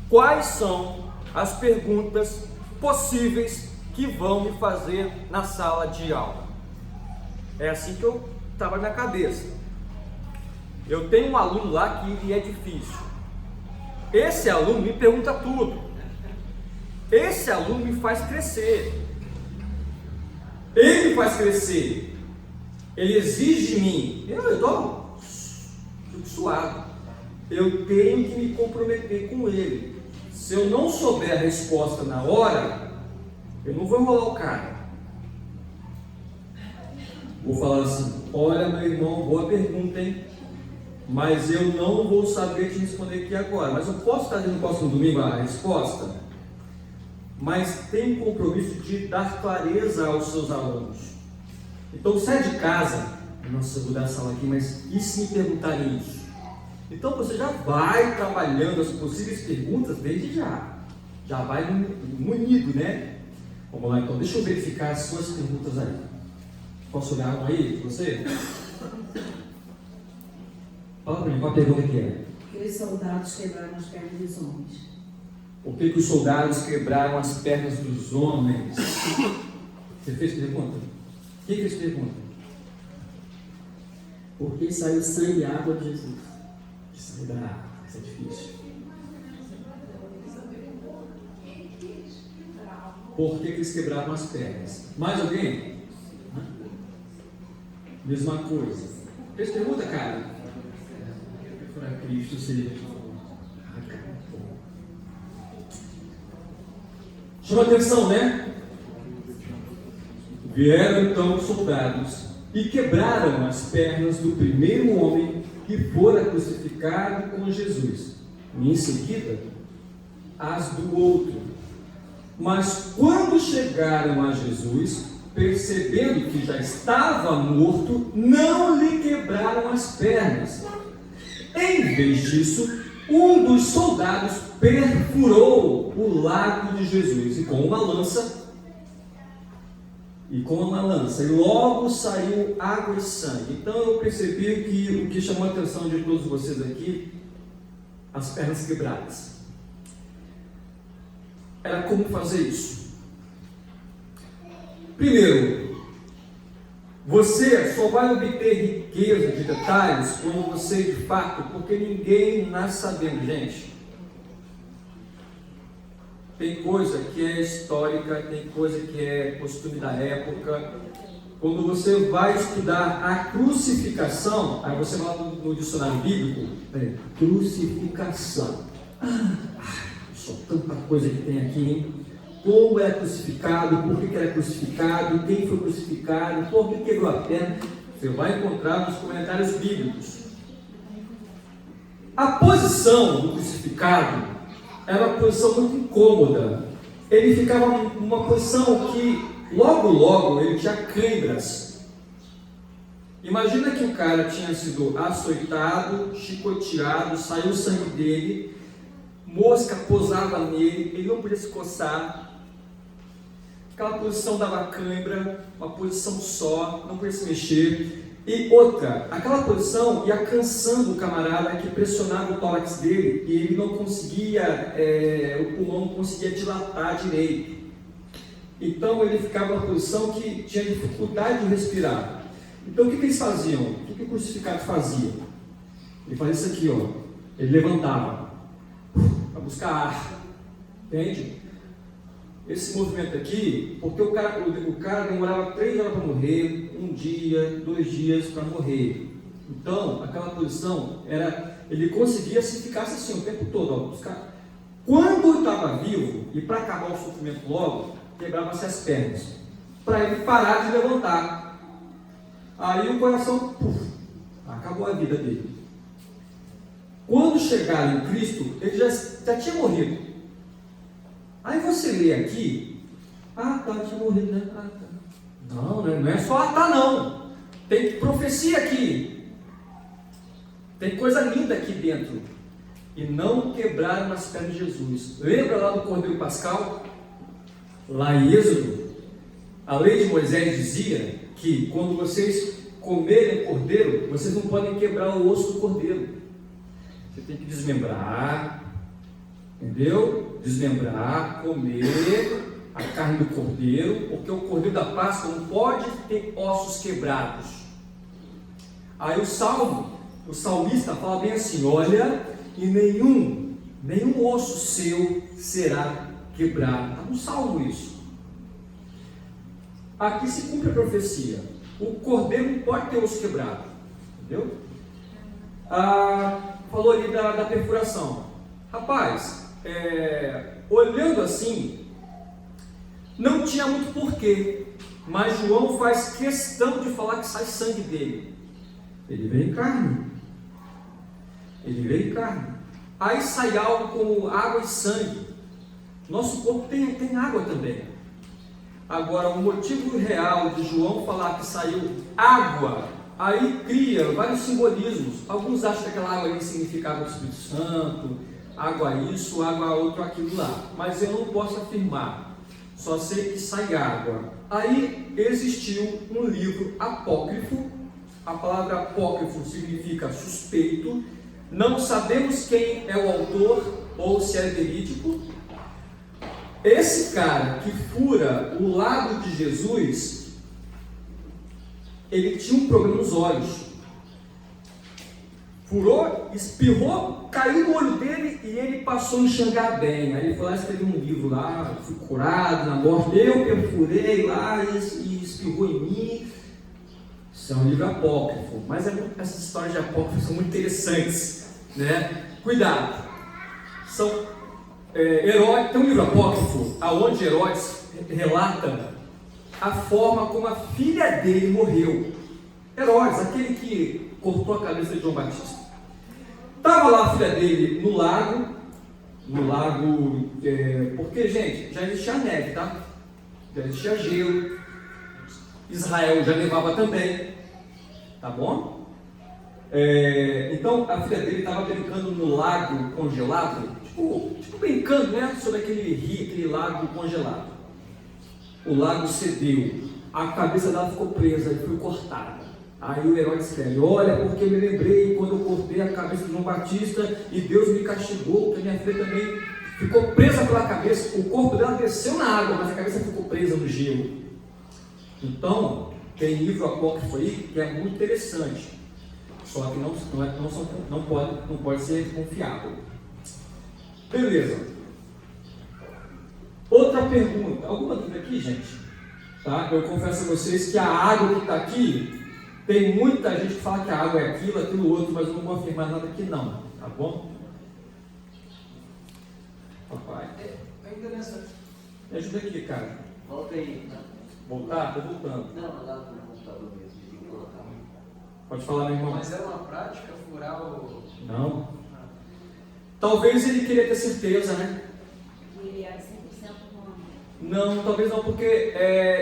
quais são as perguntas possíveis que vão me fazer na sala de aula? É assim que eu estava na minha cabeça. Eu tenho um aluno lá que ele é difícil. Esse aluno me pergunta tudo. Esse aluno me faz crescer. Ele me faz crescer. Ele exige de mim. Eu estou suado. Eu tenho que me comprometer com ele. Se eu não souber a resposta na hora, eu não vou enrolar o cara. Vou falar assim: olha, meu irmão, boa pergunta, hein? Mas eu não vou saber te responder aqui agora. Mas eu posso trazer no próximo domingo a resposta? Mas tem um compromisso de dar clareza aos seus alunos. Então sai de casa: nossa, eu vou dar essa aula aqui, mas e se me perguntarem isso? Então você já vai trabalhando as possíveis perguntas desde já. Já vai munido, né? Vamos lá então, deixa eu verificar as suas perguntas aí. Posso olhar uma aí, você? Fala para mim, qual a pergunta que é? Por que os soldados quebraram as pernas dos homens? Por que os soldados quebraram as pernas dos homens? Você fez pergunta? O que eles perguntam? Por que saiu sangue e água de Jesus? Que sangue da água, isso é difícil. Por que eles quebraram as pernas? Mais alguém? Mesma coisa. Fez pergunta, cara? Para Cristo seja. Chama atenção, né? Vieram então os soldados e quebraram as pernas do primeiro homem que fora crucificado com Jesus, e em seguida as do outro. Mas quando chegaram a Jesus, percebendo que já estava morto, não lhe quebraram as pernas. Em vez disso, um dos soldados perfurou o lado de Jesus com uma lança, e logo saiu água e sangue. Então eu percebi que o que chamou a atenção de todos vocês aqui, as pernas quebradas. Era como fazer isso. Primeiro, você só vai obter riqueza de detalhes quando você de fato, porque ninguém nasce sabendo, gente. Tem coisa que é histórica, tem coisa que é costume da época. Quando você vai estudar a crucificação, aí você vai no dicionário bíblico, crucificação. Só tanta coisa que tem aqui, hein? Como era crucificado, por que era crucificado, quem foi crucificado, por que quebrou a perna. Você vai encontrar nos comentários bíblicos. A posição do crucificado era uma posição muito incômoda. Ele ficava numa posição que logo ele tinha câimbras. Imagina que o cara tinha sido açoitado, chicoteado, saiu o sangue dele, mosca posava nele, ele não podia se coçar. Aquela posição dava cãibra, uma posição só, não podia se mexer. E outra, aquela posição ia cansando o camarada, que pressionava o tórax dele e ele não conseguia, o pulmão não conseguia dilatar direito. Então ele ficava numa posição que tinha dificuldade de respirar. Então o que eles faziam? O que o crucificado fazia? Ele fazia isso aqui, ó. Ele levantava para buscar ar, entende? Esse movimento aqui, porque o cara demorava 3 horas para morrer, 1 dia, 2 dias para morrer. Então, aquela posição ele conseguia se ficasse assim o tempo todo, ó, buscar. Quando ele estava vivo, e para acabar o sofrimento logo, quebrava-se as pernas, para ele parar de levantar. Aí o coração, acabou a vida dele. Quando chegaram em Cristo, ele já tinha morrido. Aí você lê aqui, tinha morrido, né? Não é só não. Tem profecia aqui. Tem coisa linda aqui dentro. E não quebraram as pernas de Jesus. Lembra lá do Cordeiro Pascal? Lá em Êxodo, a lei de Moisés dizia que quando vocês comerem cordeiro, vocês não podem quebrar o osso do cordeiro. Você tem que desmembrar, entendeu? Desmembrar, comer a carne do cordeiro, porque o cordeiro da Páscoa não pode ter ossos quebrados. Aí o salmista fala bem assim: olha, e nenhum osso seu será quebrado. Está no Salmo isso. Aqui se cumpre a profecia. O cordeiro não pode ter osso quebrado, entendeu? Falou ali da perfuração. Rapaz, olhando assim, não tinha muito porquê, mas João faz questão de falar que sai sangue dele. Ele veio em carne. Ele veio em carne. Aí sai algo como água e sangue. Nosso corpo tem água também. Agora, o motivo real de João falar que saiu água, aí cria vários simbolismos. Alguns acham que aquela água ali significava o Espírito Santo, água isso, água outro, aquilo lá. Mas eu não posso afirmar, só sei que sai água. Aí existiu um livro apócrifo. A palavra apócrifo significa suspeito. Não sabemos quem é o autor ou se é verídico. Esse cara que fura o lado de Jesus, ele tinha um problema nos olhos. Furou, espirrou, caiu no olho dele e ele passou a enxergar bem. Aí ele foi lá e escreveu um livro lá, fui curado na morte, eu perfurei lá e espirrou em mim. Isso é um livro apócrifo, mas essas histórias de apócrifo são muito interessantes, né? Cuidado. Herodes, tem um livro apócrifo aonde Herodes relata a forma como a filha dele morreu. Herodes, aquele que cortou a cabeça de João Batista. Estava lá a filha dele no lago, porque, gente, já existia neve, tá? Já existia gelo. Israel já nevava também, tá bom? Então a filha dele estava brincando no lago congelado, tipo brincando, né? Sobre aquele rio, aquele lago congelado. O lago cedeu, a cabeça dela ficou presa e foi cortada. Aí o Herodes escreve: olha, porque eu me lembrei quando eu cortei a cabeça de João Batista e Deus me castigou, porque minha filha também ficou presa pela cabeça. O corpo dela desceu na água, mas a cabeça ficou presa no gelo. Então, tem livro apócrifo aí que é muito interessante, só que não pode ser confiável. Beleza. Outra pergunta. Alguma dúvida aqui, gente? Tá? Eu confesso a vocês que a água que está aqui, tem muita gente que fala que a água é aquilo outro, mas eu não vou afirmar nada aqui não, tá bom? Papai. Ainda nessa. Me ajuda aqui, cara. Volta aí. Voltar? Tô voltando. Não, lá no computador mesmo, tem que colocar. Pode falar, meu irmão. Mas era uma prática furar o. Não. Talvez ele queria ter certeza, né? Ele era 100% humano. Não, talvez não, porque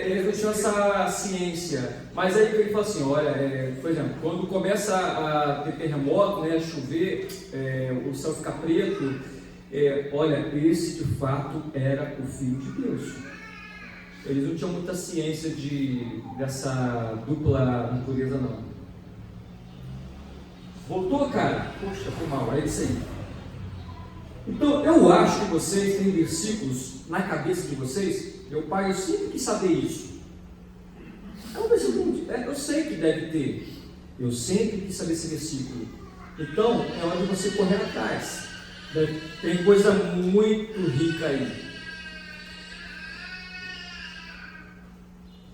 eles não tinham essa ciência. Mas aí ele fala assim, olha, por exemplo, quando começa a ter terremoto, né, a chover, o céu fica preto, olha, esse de fato era o Filho de Deus. Eles não tinham muita ciência dessa dupla impureza, não. Voltou, cara? Poxa, foi mal, é isso aí. Então, eu acho que vocês têm versículos na cabeça de vocês. Meu pai, eu sempre quis saber isso. É um versículo, eu sei que deve ter. Eu sempre quis saber esse versículo. Então, é hora de você correr atrás. Tem coisa muito rica aí.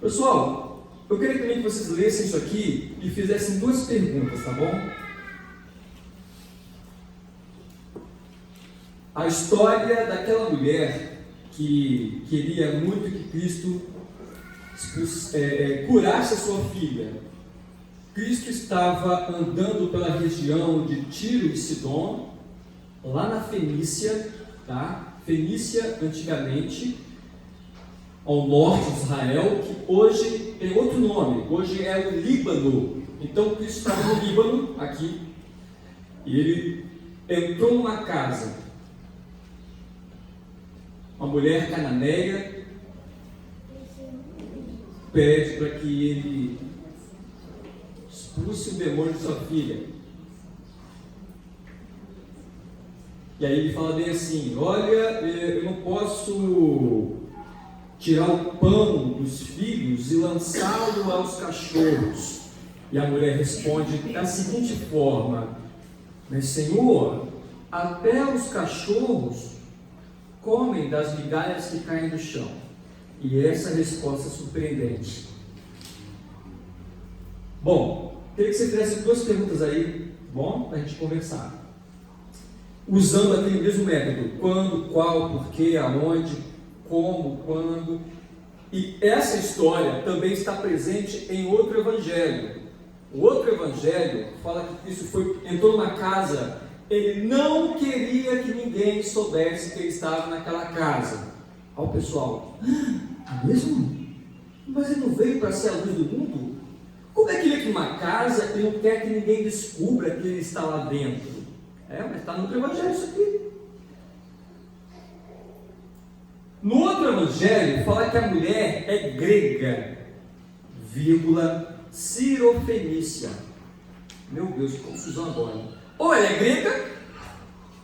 Pessoal, eu queria também que vocês lessem isso aqui e fizessem duas perguntas, tá bom? A história daquela mulher que queria muito que Cristo curasse a sua filha. Cristo estava andando pela região de Tiro e Sidom, lá na Fenícia, tá? Fenícia antigamente, ao norte de Israel, que hoje tem outro nome, hoje é o Líbano. Então Cristo estava no Líbano, aqui, e ele entrou numa casa. Uma mulher cananeia pede para que ele expulse o demônio de sua filha. E aí ele fala bem assim: olha, eu não posso tirar o pão dos filhos e lançá-lo aos cachorros. E a mulher responde da seguinte forma: mas Senhor, até os cachorros comem das migalhas que caem do chão. E essa resposta é surpreendente. Bom, queria que você fizesse duas perguntas aí, bom, para a gente conversar. Usando aquele mesmo método: quando, qual, porquê, aonde, como, quando. E essa história também está presente em outro evangelho. O outro evangelho fala que Cristo entrou numa casa, ele não queria que ninguém soubesse que ele estava naquela casa. Ao pessoal: ah, mesmo? Mas ele não veio para ser a luz do mundo? Como é que ele entra numa casa e não quer que ninguém descubra que ele está lá dentro? Mas está no outro evangelho isso aqui. No outro evangelho fala que a mulher é grega, vírgula, cirofenícia. Meu Deus, que confusão agora. Ou ela é grega,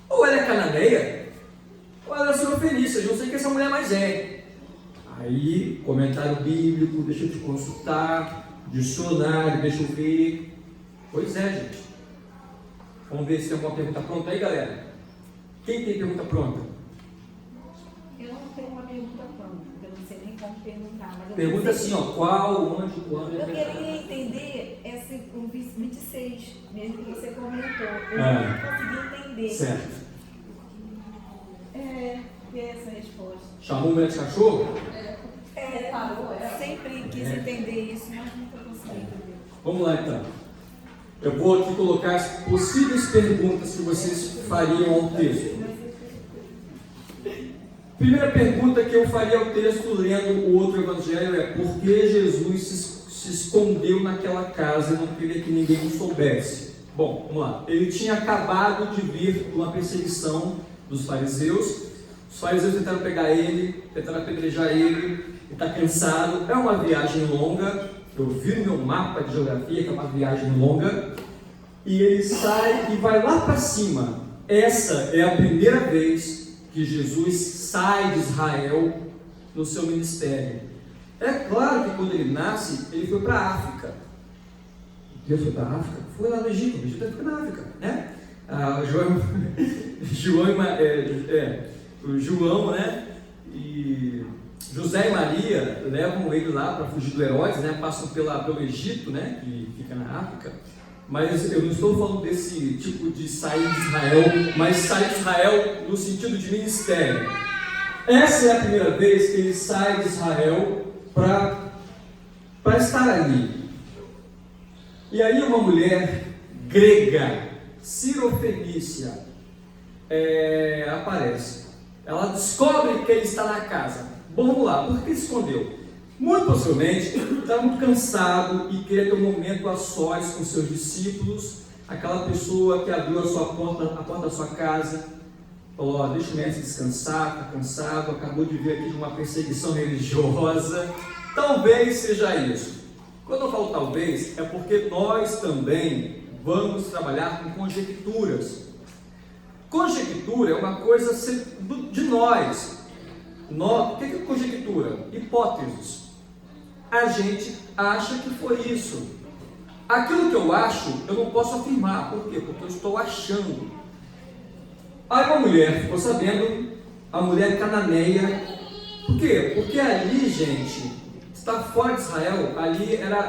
ou ela é cananeia, ou ela é cirofenícia. Eu não sei o que essa mulher mais é. Aí, comentário bíblico, deixa eu te consultar, dicionário, deixa eu ver. Pois é, gente. Vamos ver se tem alguma pergunta pronta aí, galera. Quem tem pergunta pronta? Eu não tenho uma pergunta pronta, eu não sei nem como perguntar. Mas eu Pergunta pensei- assim, ó, qual, onde, quando. Eu queria entender o 26, mesmo que você comentou. Eu Ah. não consegui entender. Certo. Que é essa resposta. Chamou mulher de cachorro? Sempre quis entender isso, mas nunca consegui entender. Vamos lá então. Eu vou aqui colocar as possíveis perguntas que vocês fariam ao texto. Primeira pergunta que eu faria ao texto, lendo o outro evangelho, é: por que Jesus se escondeu naquela casa e não queria que ninguém o soubesse? Bom, vamos lá. Ele tinha acabado de vir de uma perseguição dos fariseus. Os fariseus tentaram pegar ele, tentaram apedrejar ele, ele está cansado. É uma viagem longa. Eu vi no meu mapa de geografia que é uma viagem longa. E ele sai e vai lá para cima. Essa é a primeira vez que Jesus sai de Israel no seu ministério. É claro que quando ele nasce, ele foi para a África. Deus foi para a África? Foi lá no Egito. O Egito fica na África, né? João, né? E José e Maria levam ele lá para fugir do Herodes, né? Passam pelo Egito, né? Que fica na África. Mas eu não estou falando desse tipo de sair de Israel, mas sair de Israel no sentido de ministério. Essa é a primeira vez que ele sai de Israel para estar ali. E aí uma mulher grega, cirofenícia, aparece. Ela descobre que ele está na casa. Bom, vamos lá, por que ele escondeu? Muito possivelmente, estava muito cansado e queria ter um momento a sós com seus discípulos. Aquela pessoa que abriu a porta da sua casa, falou: ó, deixa o mestre descansar, está cansado, acabou de vir aqui de uma perseguição religiosa. Talvez seja isso. Quando eu falo talvez, é porque nós também vamos trabalhar com conjecturas. Conjectura é uma coisa de nós. O que é conjectura? Hipóteses. A gente acha que foi isso. Aquilo que eu acho, eu não posso afirmar. Por quê? Porque eu estou achando. Aí uma mulher ficou sabendo, a mulher cananeia. Por quê? Porque ali, gente, está fora de Israel. Ali era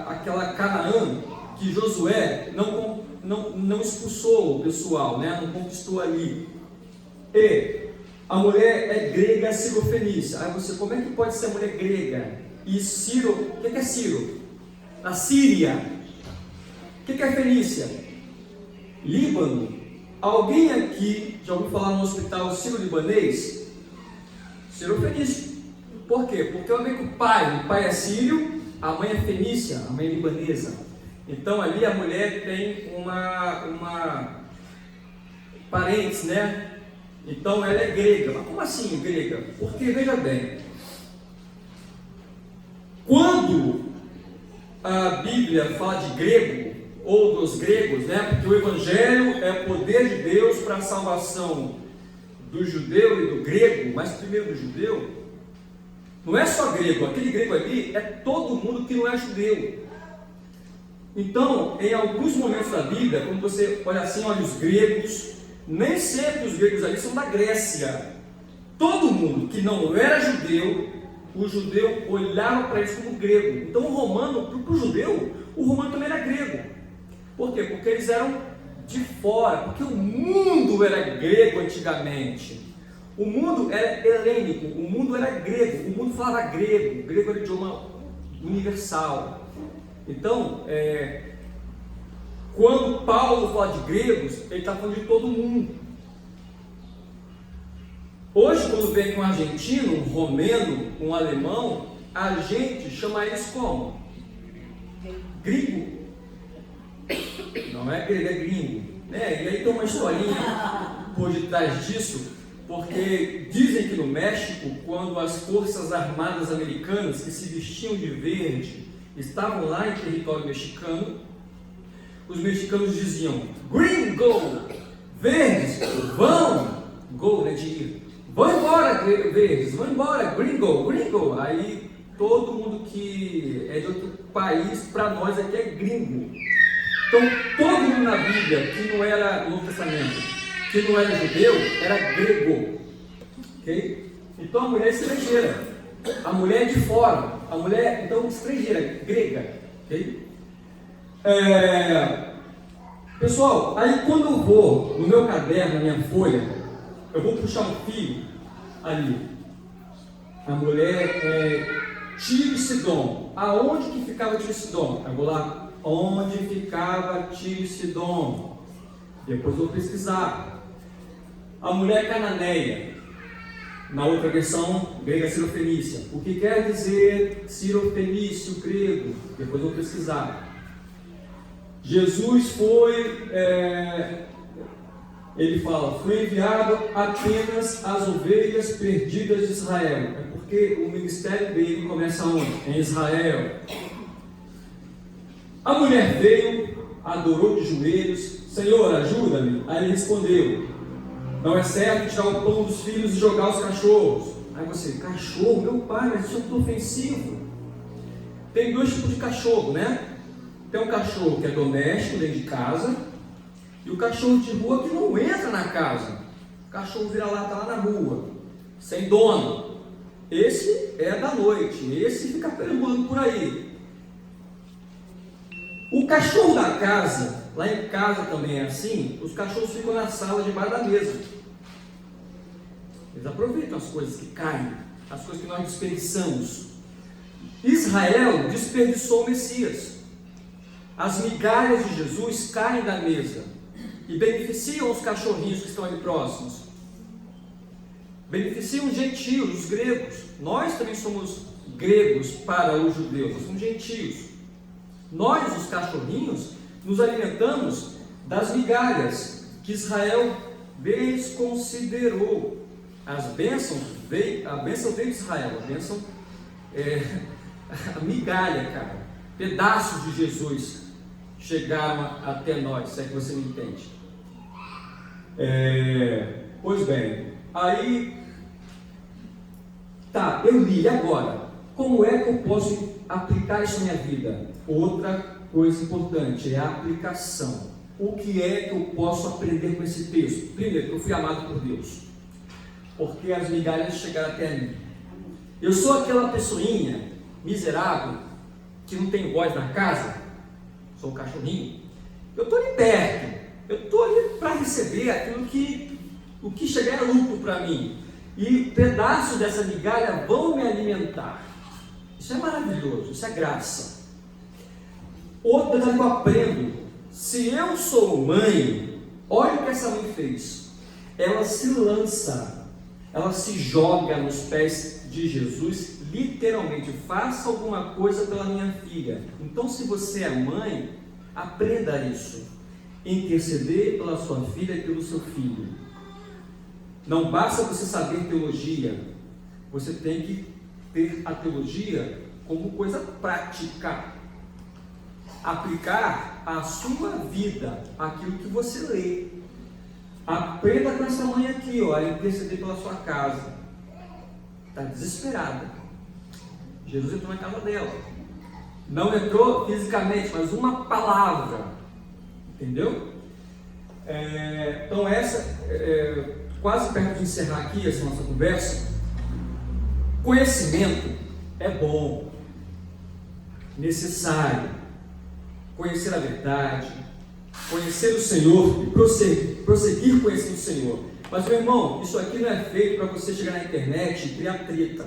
aquela Canaã que Josué não expulsou o pessoal, né? Não conquistou ali. E a mulher é grega, cirofenícia. Aí você, como é que pode ser mulher grega? E Ciro, o que é Ciro? Na Síria. O que é Fenícia? Líbano. Alguém aqui já ouviu falar no hospital sírio-libanês? Cirofenício. Por quê? Porque eu venho com o pai é sírio, a mãe é fenícia, a mãe é libanesa. Então ali a mulher tem uma parentes, né? Então ela é grega. Mas como assim grega? Porque, veja bem, quando a Bíblia fala de grego, ou dos gregos, né? Porque o Evangelho é o poder de Deus para a salvação do judeu e do grego, mas primeiro do judeu, não é só grego, aquele grego ali é todo mundo que não é judeu. Então, em alguns momentos da Bíblia, quando você olha assim, olha os gregos, nem sempre os gregos ali são da Grécia. Todo mundo que não era judeu, o judeu olhava para eles como grego. Então o romano, para o judeu, o romano também era grego. Por quê? Porque eles eram de fora, porque o mundo era grego antigamente. O mundo era helênico, o mundo era grego, o mundo falava grego, o grego era o idioma universal. Então, quando Paulo fala de gregos, ele está falando de todo mundo. Hoje, quando vem com um argentino, um romeno, um alemão, a gente chama eles como? Gringo. Não é grego, é gringo. E aí tem uma historinha por detrás disso, porque dizem que no México, quando as forças armadas americanas, que se vestiam de verde, estavam lá em território mexicano, os mexicanos diziam: gringo, verdes, vão, go, né, de ir. Vão embora, verdes, vão embora, gringo, gringo. Aí todo mundo que é de outro país, para nós aqui é gringo. Então todo mundo na Bíblia que não era no Novo Testamento, que não era judeu, era grego. Ok? Então a mulher é estrangeira, a mulher é de fora, a mulher então estrangeira, grega. Ok? Pessoal, aí quando eu vou no meu caderno, na minha folha, eu vou puxar um fio ali. A mulher Tiro e Sidom. Aonde que ficava Tiro e Sidom? Eu vou lá. Onde ficava Tiro e Sidom? Depois eu vou pesquisar. A mulher cananeia. Na outra versão, grega Cirofenícia. O que quer dizer Cirofenício grego? Depois eu vou pesquisar. Jesus foi... Ele fala, foi enviado apenas às ovelhas perdidas de Israel. É porque o ministério dele começa onde? Em Israel. A mulher veio, adorou de joelhos, Senhor, ajuda-me. Aí ele respondeu, não é certo tirar o pão dos filhos e jogar os cachorros. Aí você, cachorro? Meu pai, mas isso é muito ofensivo. Tem dois tipos de cachorro, né? Tem um cachorro que é doméstico, dentro de casa, e o cachorro de rua que não entra na casa. O cachorro vira lá, está lá na rua, sem dono. Esse é da noite, esse fica perambulando por aí. O cachorro da casa, lá em casa também é assim, os cachorros ficam na sala debaixo da mesa. Eles aproveitam as coisas que caem, as coisas que nós desperdiçamos. Israel desperdiçou o Messias. As migalhas de Jesus caem da mesa e beneficiam os cachorrinhos que estão ali próximos. Beneficiam os gentios, os gregos. Nós também somos gregos para os judeus, nós somos gentios. Nós, os cachorrinhos, nos alimentamos das migalhas que Israel desconsiderou. A bênção veio de Israel, a bênção a migalha, cara. Pedaços de Jesus chegaram até nós, se é que você me entende. Pois bem, aí tá, eu li agora. Como é que eu posso aplicar isso na minha vida? Outra coisa importante é a aplicação. O que é que eu posso aprender com esse texto? Primeiro, que eu fui amado por Deus, porque as migalhas chegaram até mim. Eu sou aquela pessoinha miserável que não tem voz na casa, sou um cachorrinho. Eu estou ali perto, eu estou ali para receber aquilo o que chegar é lucro para mim, e pedaços dessa migalha vão me alimentar. Isso é maravilhoso, isso é graça. Outra coisa que eu aprendo, se eu sou mãe, olha o que essa mãe fez. Ela se lança, ela se joga nos pés de Jesus, literalmente, faça alguma coisa pela minha filha. Então, se você é mãe, aprenda isso, interceder pela sua filha e pelo seu filho. Não basta você saber teologia, você tem que ter a teologia como coisa prática. aplicar à sua vida aquilo que você lê. Aprenda com essa mãe aqui, ó, a interceder pela sua casa. Está desesperada. Jesus entrou na casa dela. Não entrou fisicamente, mas uma palavra. Entendeu? Então quase perto de encerrar aqui essa nossa conversa. Conhecimento é bom, necessário. Conhecer a verdade, conhecer o Senhor e prosseguir conhecendo o Senhor. Mas, meu irmão, isso aqui não é feito para você chegar na internet e criar treta.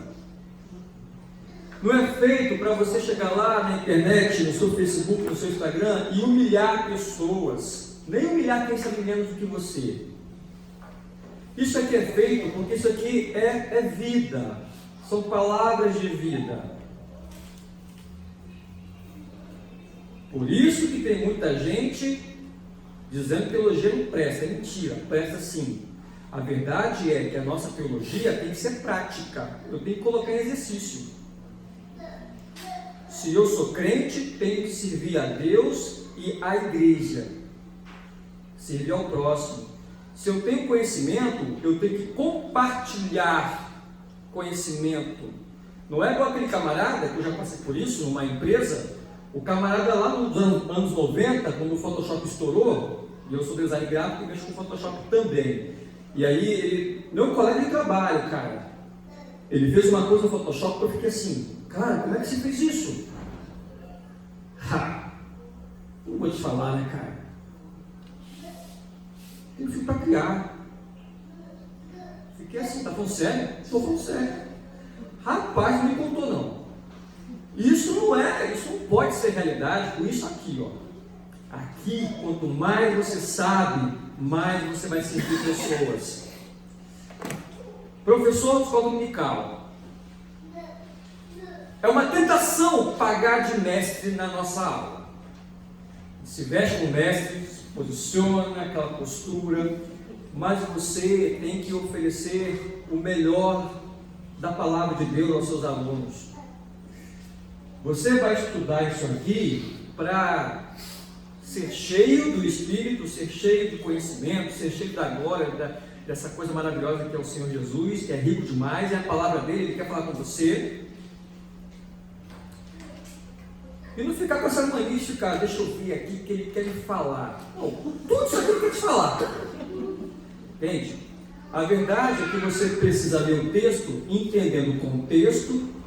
Não é feito para você chegar lá na internet, no seu Facebook, no seu Instagram e humilhar pessoas. Nem humilhar quem sabe menos do que você. Isso aqui é feito porque isso aqui é vida. São palavras de vida. Por isso que tem muita gente dizendo que teologia não presta. É mentira, presta sim. A verdade é que a nossa teologia tem que ser prática. Eu tenho que colocar em exercício. Se eu sou crente, tenho que servir a Deus e à igreja. Servir ao próximo. Se eu tenho conhecimento, eu tenho que compartilhar conhecimento. Não é igual aquele camarada, que eu já passei por isso numa empresa. O camarada lá nos anos 90, quando o Photoshop estourou, e eu sou design gráfico e mexo com Photoshop também. E aí, meu colega de trabalho, cara, ele fez uma coisa no Photoshop que eu fiquei assim, cara, como é que você fez isso? Não vou te falar, né, cara? Eu fui para criar. Fiquei assim, tá falando sério? Estou falando sério. Rapaz, não me contou não. Isso não pode ser realidade com isso aqui, ó. Aqui, quanto mais você sabe, mais você vai servir pessoas. Professor de escola dominical. É uma tentação pagar de mestre na nossa aula. Se veste como mestre, se posiciona, aquela postura, mas você tem que oferecer o melhor da palavra de Deus aos seus alunos. Você vai estudar isso aqui para ser cheio do Espírito, ser cheio de conhecimento, ser cheio da glória, dessa coisa maravilhosa que é o Senhor Jesus, que é rico demais, é a palavra dele, ele quer falar com você. E não ficar com essa mania, cara, deixa eu ver aqui que ele quer me falar. Não, tudo isso aqui ele quer te falar. Entende? A verdade é que você precisa ler o texto entendendo o contexto.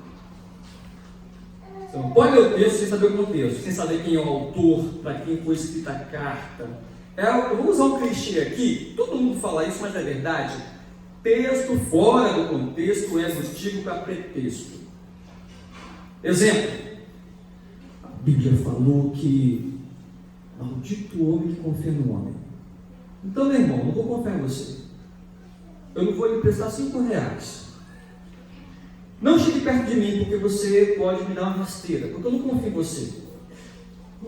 Você não pode ler o texto sem saber o contexto, sem saber quem é o autor, para quem foi escrita a carta. Eu vou usar um clichê aqui, todo mundo fala isso, mas é verdade. Texto fora do contexto é motivo para pretexto. Exemplo, a Bíblia falou que maldito o homem que confia no homem. Então, meu irmão, não vou confiar em você. Eu não vou lhe prestar R$5. Não chegue perto de mim, porque você pode me dar uma rasteira, porque eu não confio em você.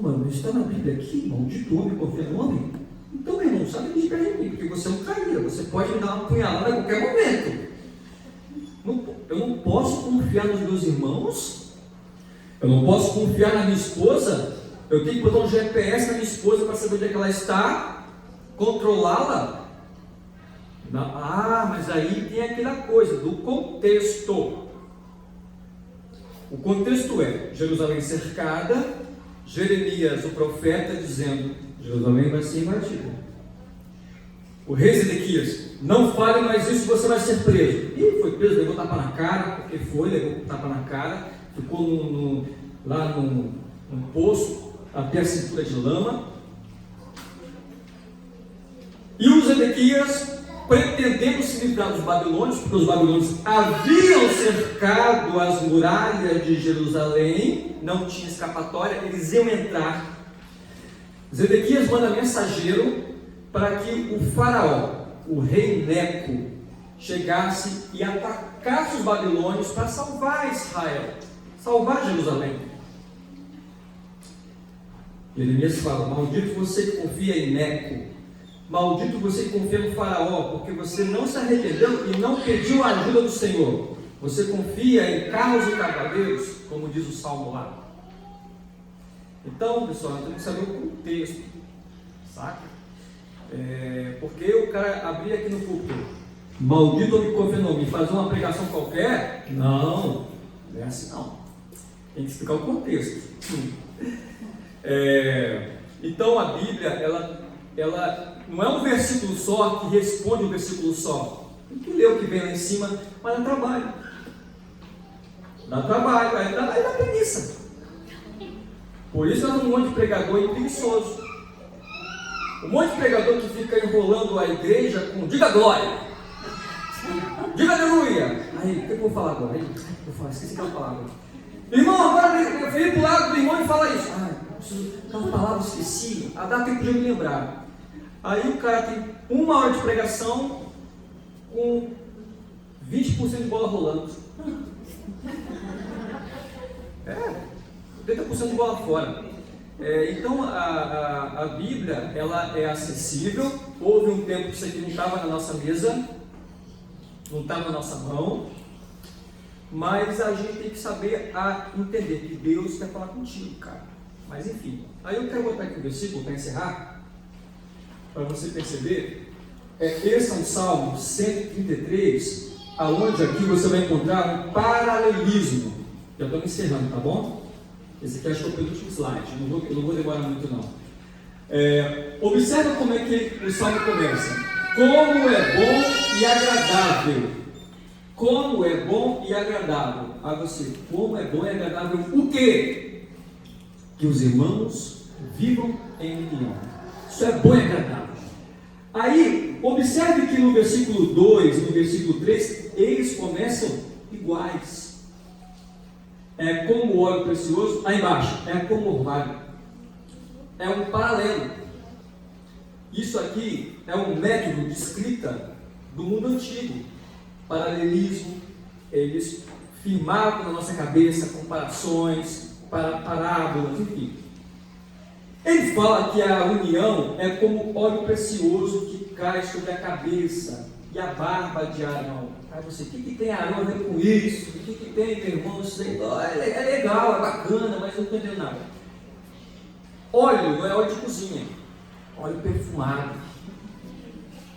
Mano, está na Bíblia aqui, maldito homem confia no homem? Então, meu irmão, sabe de perto de mim, porque você é um traíra, você pode me dar uma punhalada a qualquer momento. Eu não posso confiar nos meus irmãos, eu não posso confiar na minha esposa, eu tenho que botar um GPS na minha esposa para saber onde é que ela está, controlá-la. Mas aí tem aquela coisa do contexto. O contexto é Jerusalém cercada, Jeremias, o profeta, dizendo: Jerusalém vai ser invadida. O rei Zedequias: não fale mais isso, você vai ser preso. E foi preso, levou tapa na cara, porque levou tapa na cara, ficou lá num poço, até a cintura de lama. E o Zedequias, pretendendo se livrar dos babilônios, porque os babilônios haviam cercado as muralhas de Jerusalém, não tinha escapatória, eles iam entrar. Zedequias manda mensageiro para que o faraó, o rei Neco, chegasse e atacasse os babilônios para salvar Israel, salvar Jerusalém. Jeremias fala: maldito você que confia em Neco, maldito você que confia no faraó, porque você não se arrependeu e não pediu a ajuda do Senhor. Você confia em carros e cavaleiros, como diz o Salmo lá. Então, pessoal, nós temos que saber o contexto, saca? Porque o cara abrir aqui no púlpito, maldito omicofenômeno, e fazer uma pregação qualquer, não é assim não. Tem que explicar o contexto. Então a Bíblia, ela não é um versículo só que responde um versículo só. Tem que ler o que vem lá em cima, mas dá trabalho. Dá trabalho, aí dá preguiça. Por isso é um monte de pregador preguiçoso. Um monte de pregador que fica enrolando a igreja com diga glória, diga aleluia. Aí, o que eu vou falar agora? Aí, eu vou falar, esqueci o que eu vou falar agora. Irmão, agora eu venho pro lado do irmão e fala isso. Eu preciso dar uma palavra, esqueci. Dá tempo de eu me lembrar. Aí o cara tem 1 hora de pregação com 20% de bola rolando. 80% de bola fora. Então a Bíblia, ela é acessível. Houve um tempo que isso aqui não estava na nossa mesa, não estava na nossa mão, mas a gente tem que saber entender que Deus quer falar contigo, cara. Mas enfim, aí eu quero botar aqui um versículo para encerrar, para você perceber. Esse é um Salmo 133, aonde aqui você vai encontrar um paralelismo. Já estou me encerrando, tá bom? Esse aqui acho que é o penúltimo slide, eu não vou demorar muito não. Observa como é que o Salmo começa. Como é bom e agradável. Como é bom e agradável. A você, como é bom e agradável o quê? Que os irmãos vivam em união. Isso é bom e agradável. Aí, observe que no versículo 2 e no versículo 3, eles começam iguais. É como o óleo precioso, lá embaixo, é como o orvalho. É um paralelo. Isso aqui é um método de escrita do mundo antigo. Paralelismo, eles firmavam na nossa cabeça comparações, parábolas, enfim. Ele fala que a união é como óleo precioso que cai sobre a cabeça e a barba de Arão. Aí você, o que tem Arão a ver com isso? O que tem, meu irmão? Isso aí, é legal, é bacana, mas eu não estou entendendo nada. Óleo não é óleo de cozinha, óleo perfumado.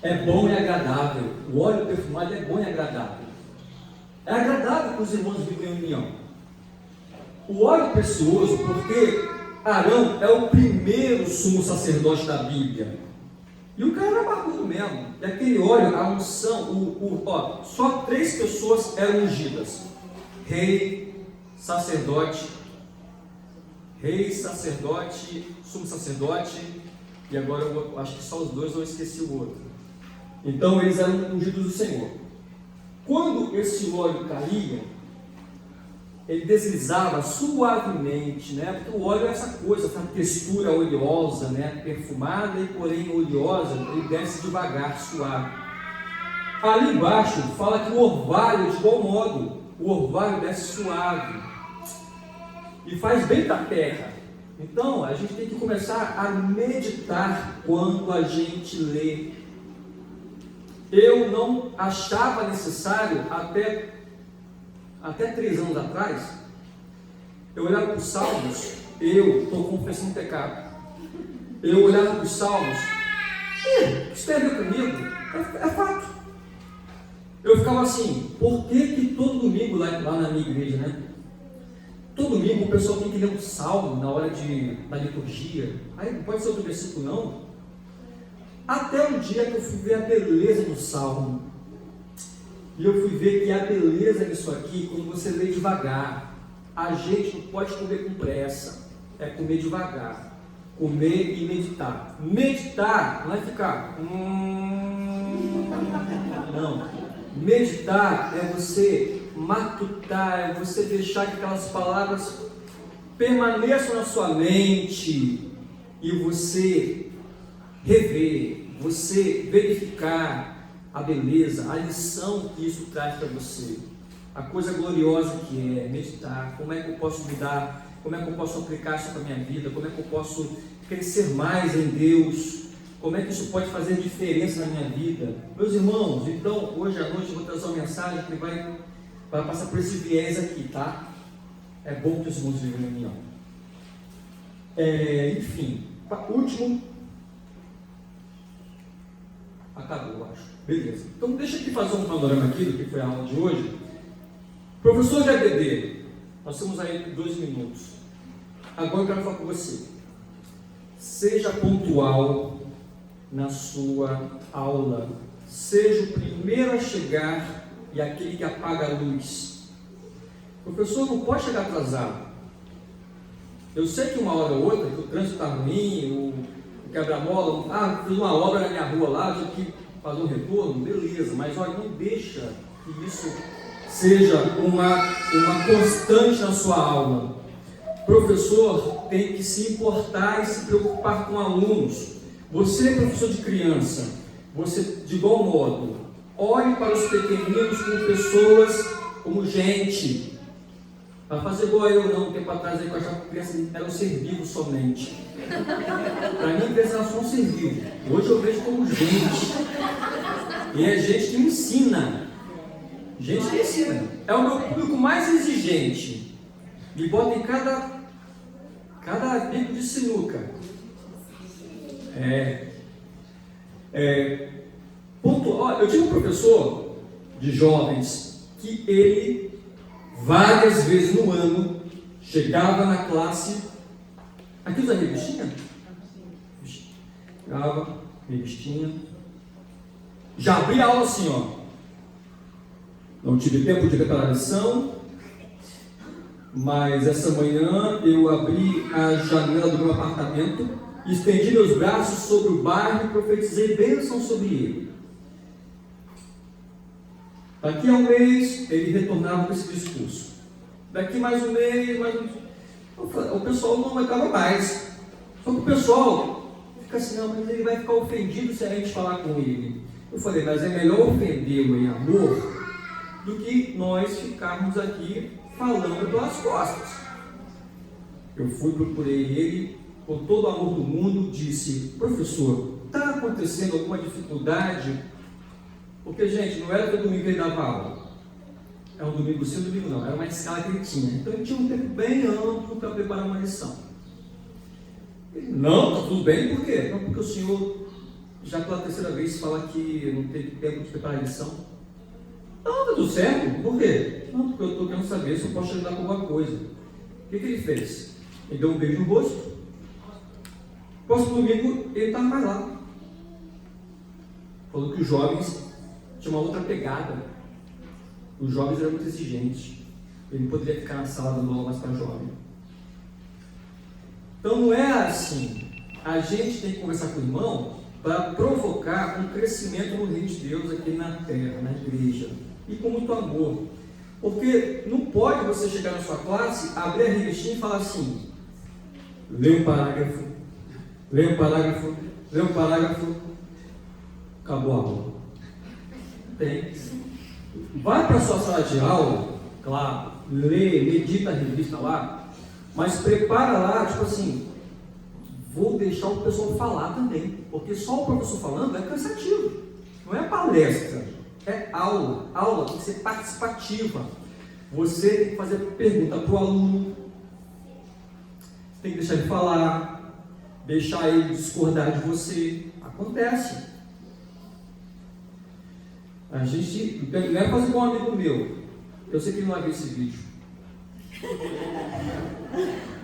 É bom e agradável. O óleo perfumado é bom e agradável. É agradável que os irmãos vivem em união. O óleo precioso, porque Arão é o primeiro sumo sacerdote da Bíblia. E o cara era barbudo mesmo. E aquele óleo, a unção, só 3 pessoas eram ungidas: rei, sacerdote, sumo sacerdote, e agora eu acho que só os 2, eu esqueci o outro. Então eles eram ungidos do Senhor. Quando esse óleo caía, ele deslizava suavemente, né? Porque o óleo é essa coisa, essa textura oleosa, né? Perfumada e porém oleosa, ele desce devagar, suave. Ali embaixo fala que o orvalho, de igual modo, o orvalho desce suave e faz bem para a terra. Então a gente tem que começar a meditar quando a gente lê. Eu não achava necessário até 3 anos atrás, eu olhava para os Salmos, eu estou confessando pecado, eu olhava para os Salmos, isso tem a ver comigo? É fato. Eu ficava assim, por que todo domingo lá na minha igreja, né? Todo domingo o pessoal tem que ler um salmo na hora da liturgia. Aí não pode ser outro versículo não? Até um dia que eu fui ver a beleza do salmo. E eu fui ver que a beleza disso aqui, quando você lê devagar, a gente não pode comer com pressa, é comer devagar, comer e meditar. Meditar não é ficar, não. Meditar é você matutar, é você deixar que aquelas palavras permaneçam na sua mente e você rever, você verificar a beleza, a lição que isso traz para você, a coisa gloriosa que é meditar. Como é que eu posso mudar? Como é que eu posso aplicar isso para a minha vida? Como é que eu posso crescer mais em Deus? Como é que isso pode fazer diferença na minha vida? Meus irmãos, então hoje à noite eu vou trazer uma mensagem que vai passar por esse viés aqui, tá? É bom que os irmãos vivem em união. Enfim, último. Acabou, eu acho. Beleza. Então deixa eu aqui fazer um panorama aqui do que foi a aula de hoje. Professor de ABD, nós temos aí 2 minutos. Agora eu quero falar com você. Seja pontual na sua aula. Seja o primeiro a chegar e aquele que apaga a luz. O professor não pode chegar atrasado. Eu sei que uma hora ou outra, que o trânsito está ruim, o quebra-mola, fiz uma obra na minha rua lá, tive que fazer um retorno, beleza, mas olha, não deixa que isso seja uma constante na sua aula. O professor tem que se importar e se preocupar com alunos. Você, professor de criança, você, de igual modo, olhe para os pequeninos como pessoas, como gente. Para fazer igual eu, não, um tempo atrás, aí, que eu achava que criança era um ser vivo somente. Para mim, criança era só um ser vivo. Hoje eu vejo como gente. E é gente que me ensina. Gente que ensina. É o meu público mais exigente. Me bota em cada bico de sinuca. Eu tive um professor de jovens que ele, várias vezes no ano, chegava na classe. Aqui usa revistinha? Chegava, revistinha. Já abri a aula assim, ó. Não tive tempo de preparar a lição, mas essa manhã eu abri a janela do meu apartamento, estendi meus braços sobre o bairro e profetizei bênção sobre ele. Daqui a um mês, ele retornava com esse discurso. Daqui mais um mês, o pessoal não aguentava mais. Só que o pessoal fica assim, não, mas ele vai ficar ofendido se a gente falar com ele. Eu falei, mas é melhor ofendê-lo em amor do que nós ficarmos aqui falando pelas costas. Eu procurei ele, com todo o amor do mundo, disse, professor, está acontecendo alguma dificuldade? Porque, gente, não era todo domingo que ele dava aula. É um domingo sim, domingo não. Era uma escala que ele tinha. Então ele tinha um tempo bem amplo para preparar uma lição. Ele, não, está tudo bem, por quê? Não, porque o senhor, já pela terceira vez, fala que não teve tempo de preparar a lição. Não, está tudo certo. Por quê? Não, porque eu estou querendo saber se eu posso ajudar com alguma coisa. O que ele fez? Ele deu um beijo no rosto. Próximo domingo, ele estava mais lá. Falou que os jovens tinha uma outra pegada. Os jovens eram muito exigentes. Ele não poderia ficar na sala dando aula mais para jovem. Então não é assim. A gente tem que conversar com o irmão para provocar um crescimento no reino de Deus aqui na terra, na igreja. E com muito amor. Porque não pode você chegar na sua classe, abrir a revistinha e falar assim, lê um parágrafo, lê um parágrafo, lê um parágrafo, acabou a aula. Tem. Vai para a sua sala de aula, claro, lê, medita a revista lá, mas prepara lá, tipo assim, vou deixar o pessoal falar também, porque só o professor falando é cansativo, não é palestra, é aula. Aula tem que ser participativa. Você tem que fazer pergunta para o aluno, você tem que deixar ele falar, deixar ele discordar de você. Acontece. A gente não é fazer com um amigo meu. Eu sei que ele não vai ver esse vídeo.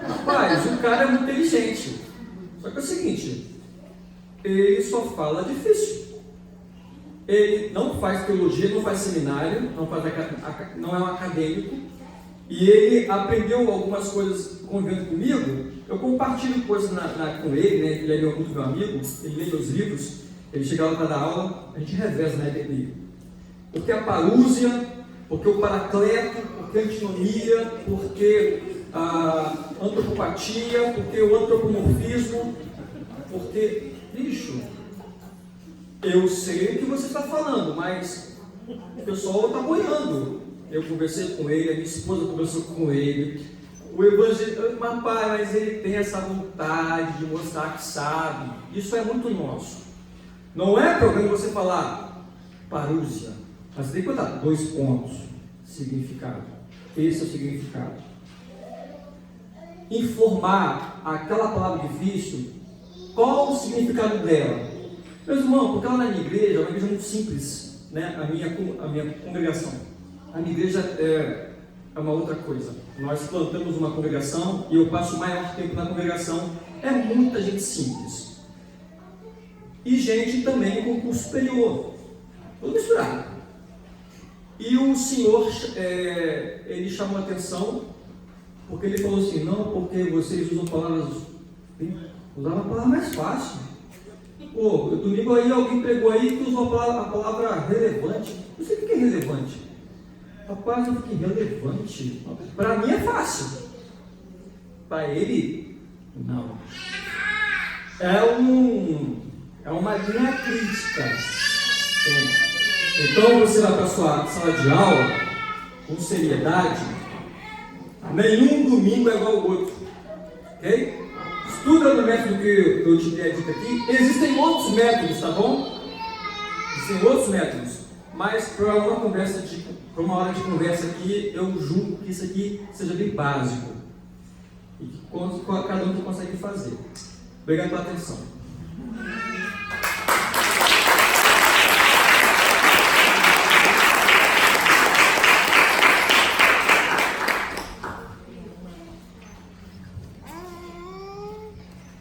Rapaz, o cara é muito inteligente. Só que é o seguinte, ele só fala difícil. Ele não faz teologia, não faz seminário, não é um acadêmico. E ele aprendeu algumas coisas convivendo comigo. Eu compartilho coisas com ele, né? Ele é muito meu amigo, ele lê meus livros. Ele chega lá para dar aula, a gente reveza, né? Porque a parúzia, porque o paracleto, porque a antinomia, porque a antropopatia, porque o antropomorfismo, porque, bicho, eu sei o que você está falando, mas o pessoal está boiando. Eu conversei com ele, a minha esposa conversou com ele, o evangelho, mas ele tem essa vontade de mostrar que sabe. Isso é muito nosso. Não é problema você falar parúzia, mas tem que botar 2 pontos. Significado. Esse é o significado. informar aquela palavra difícil, qual o significado dela. Meus irmãos, porque lá na minha igreja, é uma igreja muito simples, né? A minha congregação. A minha igreja é uma outra coisa. Nós plantamos uma congregação e eu passo o maior tempo na congregação. É muita gente simples. E gente também com curso superior. Tudo misturado. E o Senhor, ele chamou a atenção, porque ele falou assim, não, porque vocês usam palavras, usaram a palavra mais fácil. Pô, domingo aí alguém pregou aí que usou a palavra relevante. Não sei o que é relevante. Rapaz, eu fiquei relevante. Para mim é fácil. Para ele, não. É uma linha crítica. Então você vai para a sua sala de aula com seriedade. Nenhum domingo é igual ao outro. Ok? Estuda no método que eu te dei a dica aqui. Existem outros métodos, tá bom? Existem outros métodos. Mas para uma hora de conversa aqui, eu julgo que isso aqui seja bem básico. E que cada um consegue fazer. Obrigado pela atenção.